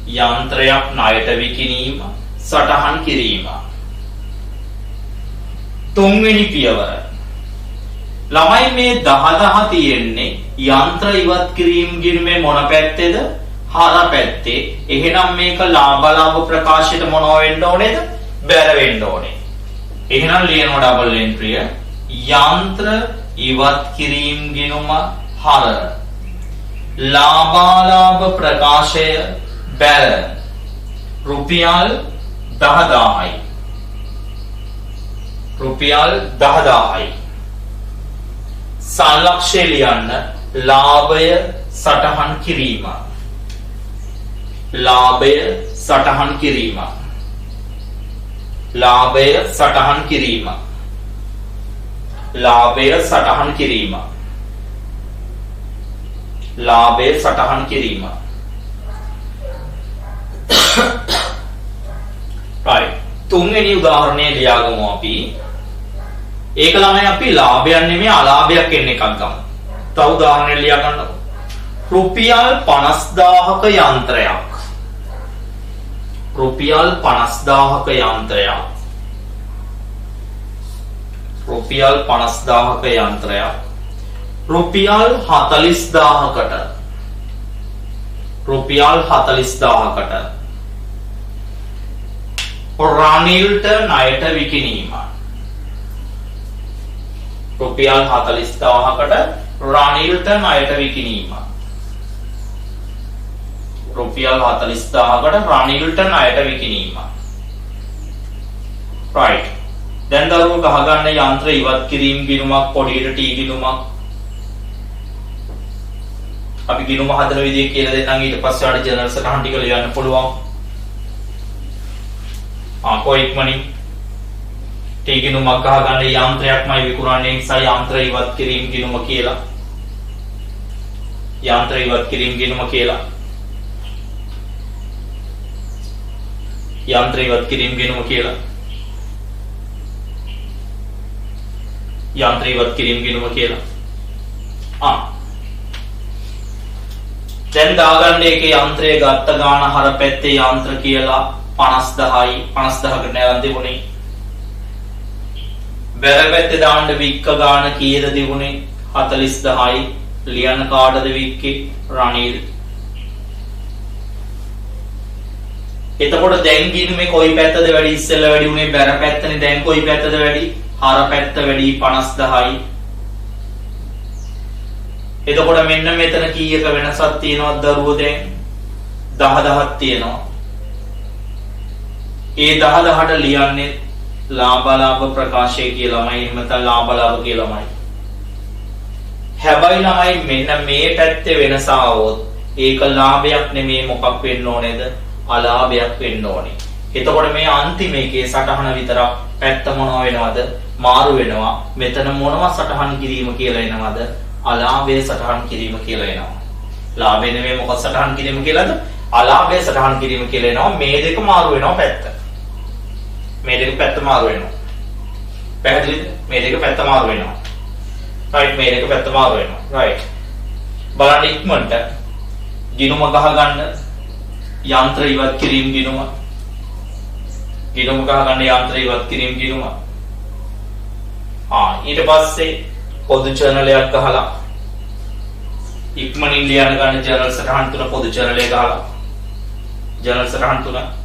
Speaker 1: යන්ත්‍රයක් ණයට විකිණීම සටහන් කිරීම. තුන්වෙනි පියවර. ළමයි මේ 10 තියෙන්නේ යන්ත්‍ර ඉවත් කිරීම ගිණුමේ මොන පැත්තේද? හර පැත්තේ. එහෙනම් මේක ලාභ ප්‍රකාශයට මොනවා වෙන්න ඕනේද? බැර වෙන්න ඕනේ. එහෙනම් ලියනවා ඩබල් එන්ට්‍රිය. යන්ත්‍ර ඉවත් කිරීම ගිණුම හර. ලාභ ප්‍රකාශය බැර. රුපියල් 10000යි. රුපියල් 10000යි. සංලක්ෂය ලියන්න ලාභය සටහන් කිරීම. ලාභය සටහන් කිරීම. ලාභය සටහන් කිරීම. ලාභය සටහන් කිරීම. ලාභය සටහන් කිරීම. right. තුන්වෙනි උදාහරණය ලියාගමු අපි. ඒක ළමයි අපි ලාභයක් නෙමෙයි අලාභයක් එන්න එකක් ගමු. තව උදාහරණයක් ලියා ගන්නකො. රුපියල් 50000ක යන්ත්‍රයක්. රුපියල් 50000ක යන්ත්‍රයක්. රුපියල් 50000ක යන්ත්‍රයක්. රුපියල් 40000කට. රුපියල් 40000කට. රනිල්ට ණයට විකිණීම. රුපියල් 40000කට රනිල්ට ණයට විකිණීම. රුපියල් 40000කට රනිල්ට ණයට විකිණීම. right. දැන් දරුවෝ ගහගන්න යන්ත්‍ර ඉවත් කිරීම ගිණුමක් පොඩියට ටී ගිණුමක්. අපි ගිණුම හදන විදිය කියලා දෙන්නම් ඊට පස්සේ ආඩ ජර්නල් සටහන් ටික ලියන්න පුළුවන්. කොයික්මනින් ටී ගිණුමක් ගහගන්න යන්ත්‍රයක්මයි විකුණන්නේ නිසා යන්ත්‍ර ඉවත් කිරීම ගිණුම කියලා. යන්ත්‍ර ඉවත් කිරීම ගිණුම කියලා. යන්ත්‍ර ඉවත් කිරීම ගිණුම කියලා. යන්ත්‍ර ඉවත් කිරීම ගිණුම කියලා. දැන් දාගන්න එකේ යන්ත්‍රය ගත්ත ගාන හර පැත්තේ යන්ත්‍ර කියලා 50000යි 50000කට නෑරන් තිබුණේ. බැර පැත්තේ දාන්න වික්ක ගාන කීයද තිබුණේ? 40000යි. ලියන්න කාටද වික්කේ? රනිල්. එතකොට දැන් ගිණුමේ කොයි පැත්තද වැඩි? ඉස්සෙල්ලා වැඩි උනේ බැර පැත්තනේ. දැන් කොයි පැත්තද වැඩි? හර පැත්ත වැඩි 50000යි. එතකොට මෙන්න මෙතන කීයක වෙනසක් තියෙනවද දරුවෝ? දැන් 10000ක් තියෙනවා. ඒ 10000ට ලියන්නේ ලාභ ප්‍රකාශය කියලාමයි. එහෙම නැත්නම් ලාභ කියලාමයි. හැබැයි ළමයි මෙන්න මේ පැත්තේ වෙනස આવොත් ඒක ලාභයක් නෙමේ. මොකක් වෙන්න ඕනේද? අලාභයක් වෙන්න ඕනේ. එතකොට මේ අන්තිම එකේ සටහන විතරක් පැත්ත මොනව වෙනවද? මාරු වෙනවා. මෙතන මොනව සටහන් කිරීම කියලා එනවද? අලාභය සටහන් කිරීම කියලා එනවා. ලාභය නෙමෙයි මොකක් සටහන් කිරීම කියලාද? අලාභය සටහන් කිරීම කියලා එනවා. මේ දෙක මාරු වෙනවා පැත්ත. මේ දෙක පැත්ත මාරු වෙනවා. පැහැදිලිද? මේ දෙක පැත්ත මාරු වෙනවා. right. මේ දෙක පැත්ත මාරු වෙනවා. right. බලන්න ඉක්මනට ගිණුම ගහ ගන්න. යන්ත්‍ර ඉවත් කිරීම ගිණුම. ගිණුම ගහ ගන්න යන්ත්‍ර ඉවත් කිරීම ගිණුම. ඊට පස්සේ පොදු ජර්නලයක් ගහලා ඉක්මනින් ලියන්න ගන්න ජර්නල් සටහන් තුන පොදු ජර්නලය ගහලා ජර්නල් සටහන් තුන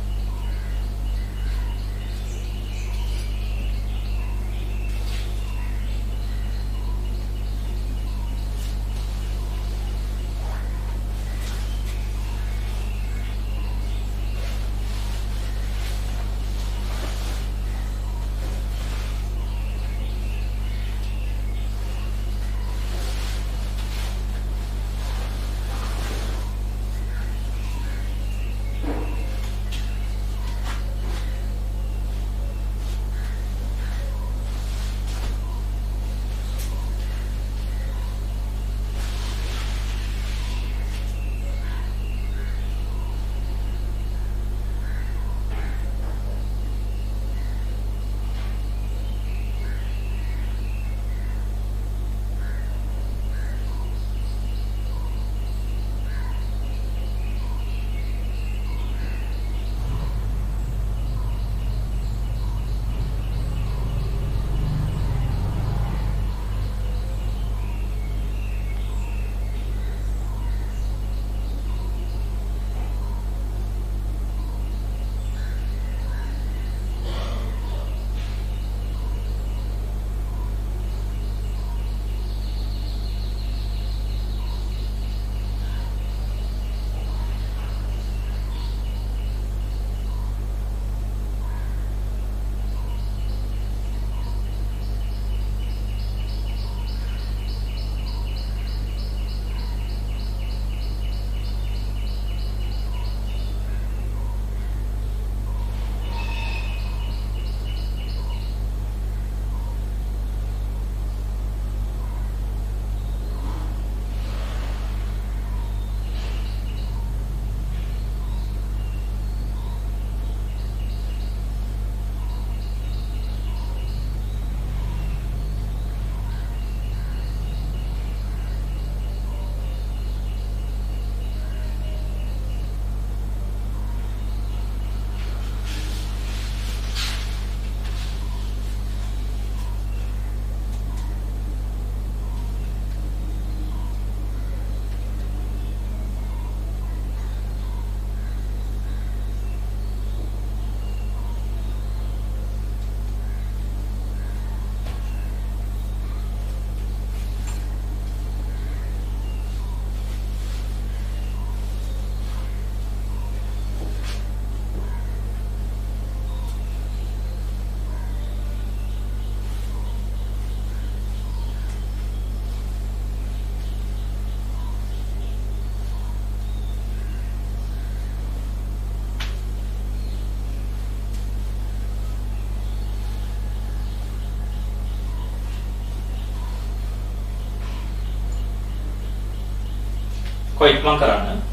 Speaker 1: කොයි ඉක්මන් කරන්න.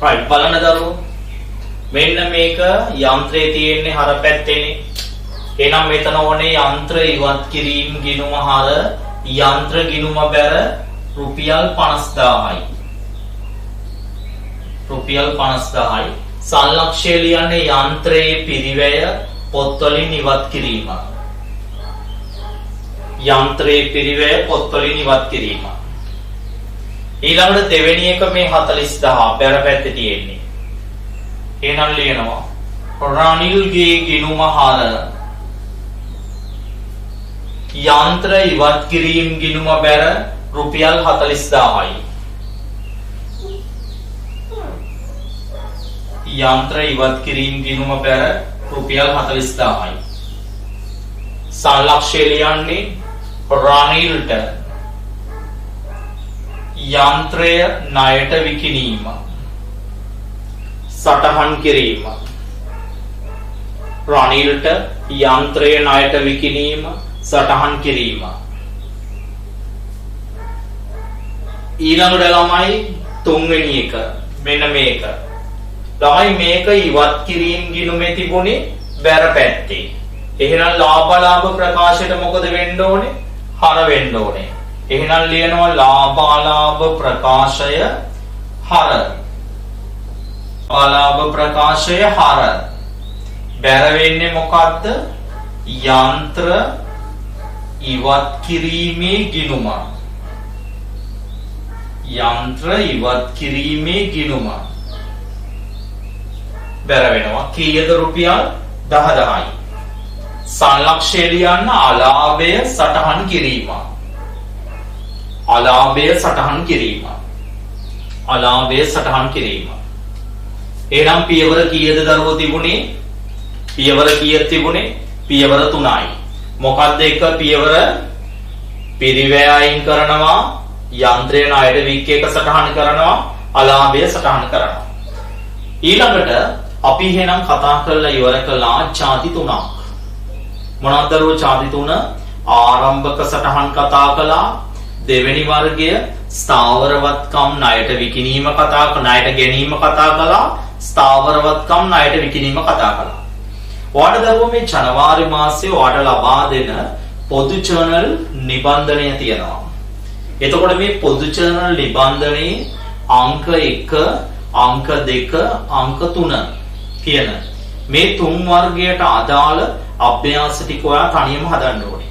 Speaker 1: right බලන්න දරුවෝ මෙන්න මේක යන්ත්‍රයේ තියෙන්නේ හර පැත්තේනේ එහෙනම් මෙතන ඕනේ යන්ත්‍ර ඉවත් කිරීම ගිණුම හර යන්ත්‍ර ගිණුම බැර රුපියල් 50000යි රුපියල් 50000යි සංලක්ෂය ලියන්නේ යන්ත්‍රයේ පිරිවැය පොත්වලින් ඉවත් කිරීම යන්ත්‍රයේ පිරිවැය පොත්වලින් ඉවත් කිරීම ඊළඟට දෙවෙනි එක මේ 40000 බැර පැත්තේ තියෙන්නේ. එහෙනම් ලියනවා රනිල්ගේ ගිණුම හර යන්ත්‍ර ඉවත් කිරීම ගිණුම බැර රුපියල් 40000යි. යන්ත්‍ර ඉවත් කිරීම ගිණුම බැර රුපියල් 40000යි. සංලක්ෂය ලියන්නේ රනිල්ට යන්ත්‍රය ණයට විකිණීම සටහන් කිරීම රනිල්ට යන්ත්‍රය ණයට විකිණීම සටහන් කිරීම ඊළඟට ළමයි තුන්වෙනි එක මෙන්න මේක ළමයි මේක ඉවත් කිරීම ගිණුමේ තිබුණේ බැර පැත්තේ එහෙනම් ලාභ ප්‍රකාශයට මොකද වෙන්න ඕනේ හර වෙන්න ඕනේ එහෙනම් ලියනවා ලාභ ප්‍රකාශය හර ලාභ ප්‍රකාශය හර බැර වෙන්නේ මොකද්ද යන්ත්‍ර ඉවත් කිරීමේ ගිණුම යන්ත්‍ර ඉවත් කිරීමේ ගිණුම බැර වෙනවා කීයද රුපියල් 10000යි සංලක්ෂය ලියන්න අලාභය සටහන් කිරීම අලාභය සටහන් කිරීම අලාභය සටහන් කිරීම එහෙනම් පියවර කීයද දරුවෝ තිබුණේ පියවර කීයක් තිබුණේ පියවර 3යි මොකක්ද එක පියවර පිරිවැය අයින් කරනවා යන්ත්‍රය ණයට වික් එක සටහන් කරනවා අලාභය සටහන් කරනවා ඊළඟට අපි එහෙනම් කතා කරලා ඉවර කළා ඡාති 3ක් මොනවද දරුවෝ ඡාති 3 ආරම්භක සටහන් කතා කළා දෙවෙනි වර්ගය ස්ථාවරවත්කම් ණයට විකිණීම ණයට ගැනීම කතා කළා ස්ථාවරවත්කම් ණයට විකිණීම කතා කළා. ඔයාලට දරුවෝ මේ ජනවාරි මාසයේ ඔයාලට ලබා දෙන පොදු ජර්නල් නිබන්ධනය තියෙනවා. එතකොට මේ පොදු ජර්නල් නිබන්ධනයේ අංක 1, අංක 2, අංක 3 කියන මේ තුන් වර්ගයට අදාළ අභ්‍යාස ටික ඔයා තනියම හදන්න ඕනේ.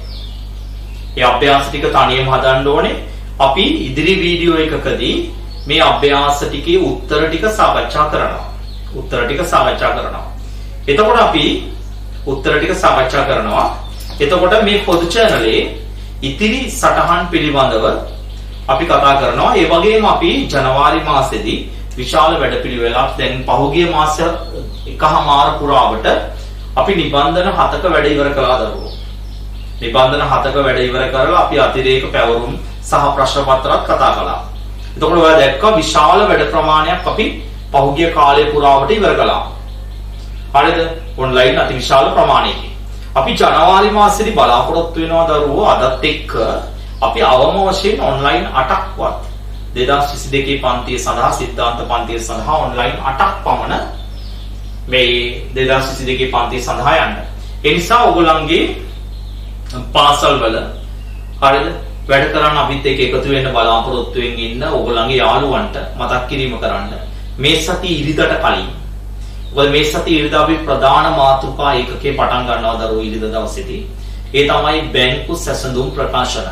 Speaker 1: ඒ අභ්‍යාස ටික තනියම හදන්න ඕනේ. අපි ඉදිරි වීඩියෝ එකකදී මේ අභ්‍යාස ටිකේ උත්තර ටික සාකච්ඡා කරනවා. එතකොට අපි උත්තර ටික සාකච්ඡා කරනවා. එතකොට මේ පොදු channel ඉතිරි සටහන් පිළිබඳව අපි කතා කරනවා. ඒ වගේම අපි ජනවාරි මාසෙදී විශාල වැඩපිළිවෙලක් දැන් පහුගිය මාස එකහමාර පුරාවට අපි නිබන්ධන 7ක වැඩ ඉවර කළා දරුවෝ. නිබන්ධන 7ක වැඩ ඉවර කරලා අපි අතිරේක පැවරුම් සහ ප්‍රශ්න පත්‍රات කතා කළා. එතකොට ඔයාලා දැක්කා විශාල වැඩ ප්‍රමාණයක් අපි පහුගිය කාලය පුරාවට ඉවර කළා. හරිද? ඔන්ලයින් අති විශාල ප්‍රමාණයකින්. අපි ජනවාරි මාසෙදී බලාපොරොත්තු වෙනවා දරුවෝ අදත් එක්ක අපි අවම වශයෙන් ඔන්ලයින් 8ක්වත් 2022 පන්තිය සඳහා සිද්ධාන්ත පන්තිය සඳහා ඔන්ලයින් 8ක් පමණ මේ 2022 පන්තිය සඳහා යන්න. ඒ නිසා ඔයගොල්ලන්ගේ පාසල් වල හරිද වැඩ කරන අපිත් එක්ක එකතු වෙන්න බලාපොරොත්තුෙන් ඉන්න ඔයගොල්ලන්ගේ යාළුවන්ට මතක් කිරීම කරන්න. මේ සති ඉරිදට කලින් ඔය මේ සති ඉරිදා අපි ප්‍රධාන මාතෘකා ඒකකේ පටන් ගන්නවා දරුවෝ ඉරිදා දවසේදී. ඒ තමයි බැංකු සැසඳුම් ප්‍රකාශන.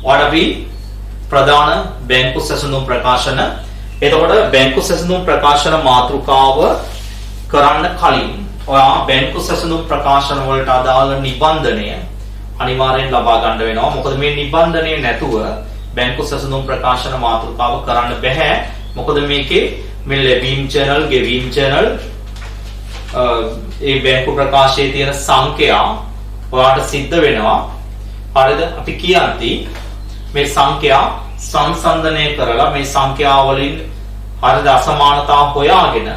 Speaker 1: ඔයාලා ප්‍රධාන බැංකු සැසඳුම් ප්‍රකාශන. එතකොට බැංකු සැසඳුම් ප්‍රකාශන මාතෘකාව කරන්න කලින් ඔයා බැංකු සැසඳුම් ප්‍රකාශන වලට අදාළ නිබන්ධනය අනිවාර්යෙන් ලබා ගන්න වෙනවා. මොකද මේ නිබන්ධනය නැතුව බැංකු සැසඳුම් ප්‍රකාශන මාතෘකාව කරන්න බෑ. මොකද මේකේ මේ ලැබීම් channel, ගෙවීම් channel ඒ බැංකු ප්‍රකාශයේ තියෙන සංඛ්‍යා ඔයාට සිද්ධ වෙනවා. හරිද? අපි කියන්ති මේ සංඛ්‍යා සංසන්දනය කරලා මේ සංඛ්‍යා වලින් හරිද අසමානතා හොයාගෙන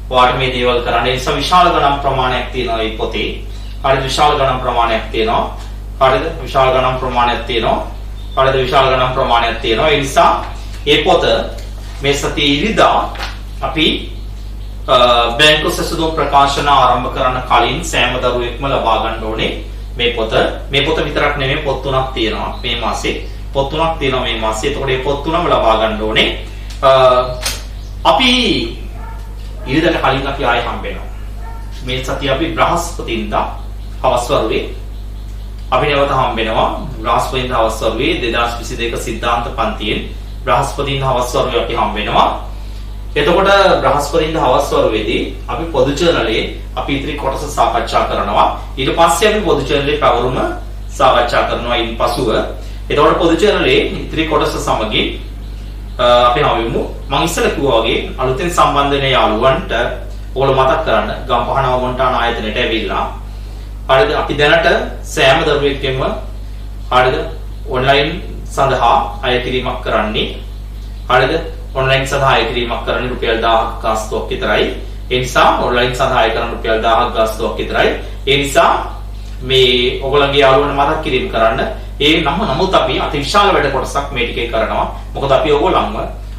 Speaker 1: ඔයාට මේ දේවල් කරන්න. ඒ නිසා විශාල ගණන් ප්‍රමාණයක් තියෙනවා මේ පොතේ. හරිද? විශාල ගණන් ප්‍රමාණයක් තියෙනවා. හරිද? විශාල ගණන් ප්‍රමාණයක් තියෙනවා. හරිද? විශාල ගණන් ප්‍රමාණයක් තියෙනවා. ඒ නිසා මේ පොත මේ සතියේ ඉරිදා අපි බැංකු සැසඳුම් ප්‍රකාශන ආරම්භ කරන්න කලින් සෑම දරුවෙක්ම ලබා ගන්න ඕනේ මේ පොත. මේ පොත විතරක් නෙමෙයි පොත් තුනක් තියෙනවා මේ මාසේ. පොත් තුනක් තියෙනවා මේ මාසේ. එතකොට මේ පොත් තුනම ලබා ගන්න ඕනේ. අපි ඉරිදට කලින් අපි ආයෙ හම්බෙනවා. මේ සතිය අපි බ්‍රහස්පතින්දා හවස් වරුවේ අපි නැවත හම්බෙනවා. බ්‍රහස්පතින්දා හවස් වරුවේ 2022 සිද්ධාන්ත පන්තියෙන් බ්‍රහස්පතින්දා හවස් වරුවේ අපි හම්බෙනවා. එතකොට බ්‍රහස්පතින්දා හවස් වරුවේදී අපි පොදු චැනලයේ අපි ඉතිරි කොටස සාකච්ඡා කරනවා. ඊට පස්සේ අපි පොදු චැනලයේ පැවරුම සාකච්ඡා කරනවා ඉන්පසුව. එතකොට පොදු චැනලයේ ඉතිරි කොටස සමගින් අපි හමුවෙමු. මම ඉස්සර කිව්වා වගේ අලුතෙන් සම්බන්ධ වෙන යාළුවන්ට ඕගොල්ලෝ මතක් කරන්න ගම්පහ නවමොන්ටාන ආයතනයට ඇවිල්ලා හරිද අපි දැනට සෑම දරුවෙක්ගෙම හරිද ඔන්ලයින් සඳහා අය කිරීමක් කරන්නේ හරිද ඔන්ලයින් සඳහා අය කිරීමක් කරන්නේ රුපියල් 1000ක් ගාස්තුවක් විතරයි. ඒ නිසා ඔන්ලයින් සඳහා අය කරන රුපියල් 1000ක් ගාස්තුවක් විතරයි. ඒ නිසා මේ ඔයගොල්ලන්ගේ යාළුවන්ට මතක් කිරීම කරන්න. ඒ නමුත් අපි අතිවිශාල වැඩ කොටසක් මේ ටිකේ කරනවා. මොකද අපි ඔයගොල්ලන්ව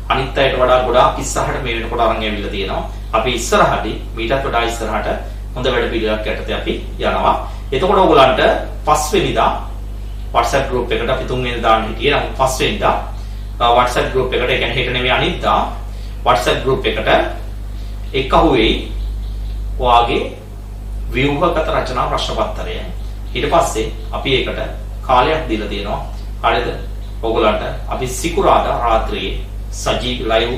Speaker 1: අනිත් අයට වඩා ගොඩාක් ඉස්සරහට මේ වෙනකොට අරන් ඇවිල්ලා තියෙනවා. අපි ඉස්සරහදී මීටත් වඩා ඉස්සරහට හොඳ වැඩ පිළිවෙලක් යටතේ අපි යනවා. එතකොට ඔයගොල්ලන්ට පස්වෙනිදා WhatsApp group එකට අපි තුන්වෙනිදා දාන්න හිටියේ. නමුත් පස්වෙනිදා WhatsApp group එකට, ඒ කියන්නේ හෙට නෙමෙයි අනිද්දා WhatsApp group එකට එක්කහුවේ ඔයාගේ ව්‍යුහගත රචනා ප්‍රශ්න පත්‍රය. ඊට පස්සේ අපි ඒකට කාලයක් දීලා තියෙනවා. හරිද? ඔයගොල්ලන්ට අපි සිකුරාදා රාත්‍රියේ සජීව live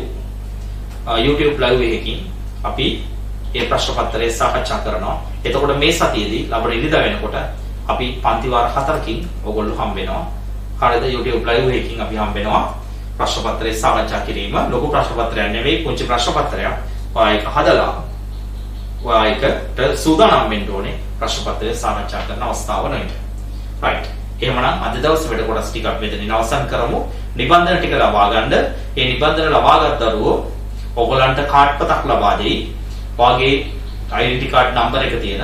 Speaker 1: YouTube live එකකින් අපි මේ ප්‍රශ්න පත්‍රය සාකච්ඡා කරනවා. එතකොට මේ සතියේදී ලබන ඉරිදා වෙනකොට අපි පන්ති වාර 4කින් ඔයගොල්ලෝ හම්බ වෙනවා. හරිද? YouTube live එකකින් අපි හම්බ වෙනවා. ප්‍රශ්න පත්‍රය සාකච්ඡා කිරීම ලොකු ප්‍රශ්න පත්‍රයක් නෙවෙයි, පුංචි ප්‍රශ්න පත්‍රයක්. ඔයාලක හදලා ඔයාලකට සූදානම් වෙන්න ඕනේ ප්‍රශ්න පත්‍රය සාකච්ඡා කරන අවස්ථාව නැිට. right. එහෙමනම් අද දවසේ වැඩ කොටස් ටිකක් මෙතනින් අවසන් කරමු. නිබන්ධන ටික ලබා ගන්න. මේ නිබන්ධන ලබාගත් දරුවෝ ඔයගොල්ලන්ට කාඩ් පතක් ලබා දෙයි. ඔයාගේ identity card number එක තියෙන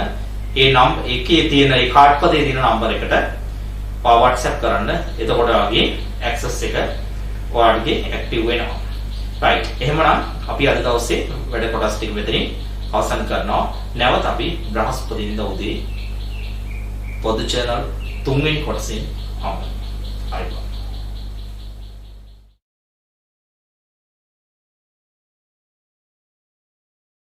Speaker 1: ඒ එකේ තියෙන ඒ කාඩ් පතේ තියෙන number එකට ඔයා WhatsApp කරන්න. එතකොට ඔයාගේ access එක ඔයාලගේ active වෙනවා. right. එහෙමනම් අපි අද දවසේ වැඩ කොටස් ටික මෙතනින් අවසන් කරනවා. නැවත අපි බ්‍රහස්පතින්දා උදේ පොදු channel තුන්වෙනි කොටසෙන් හම්බ වෙනවා.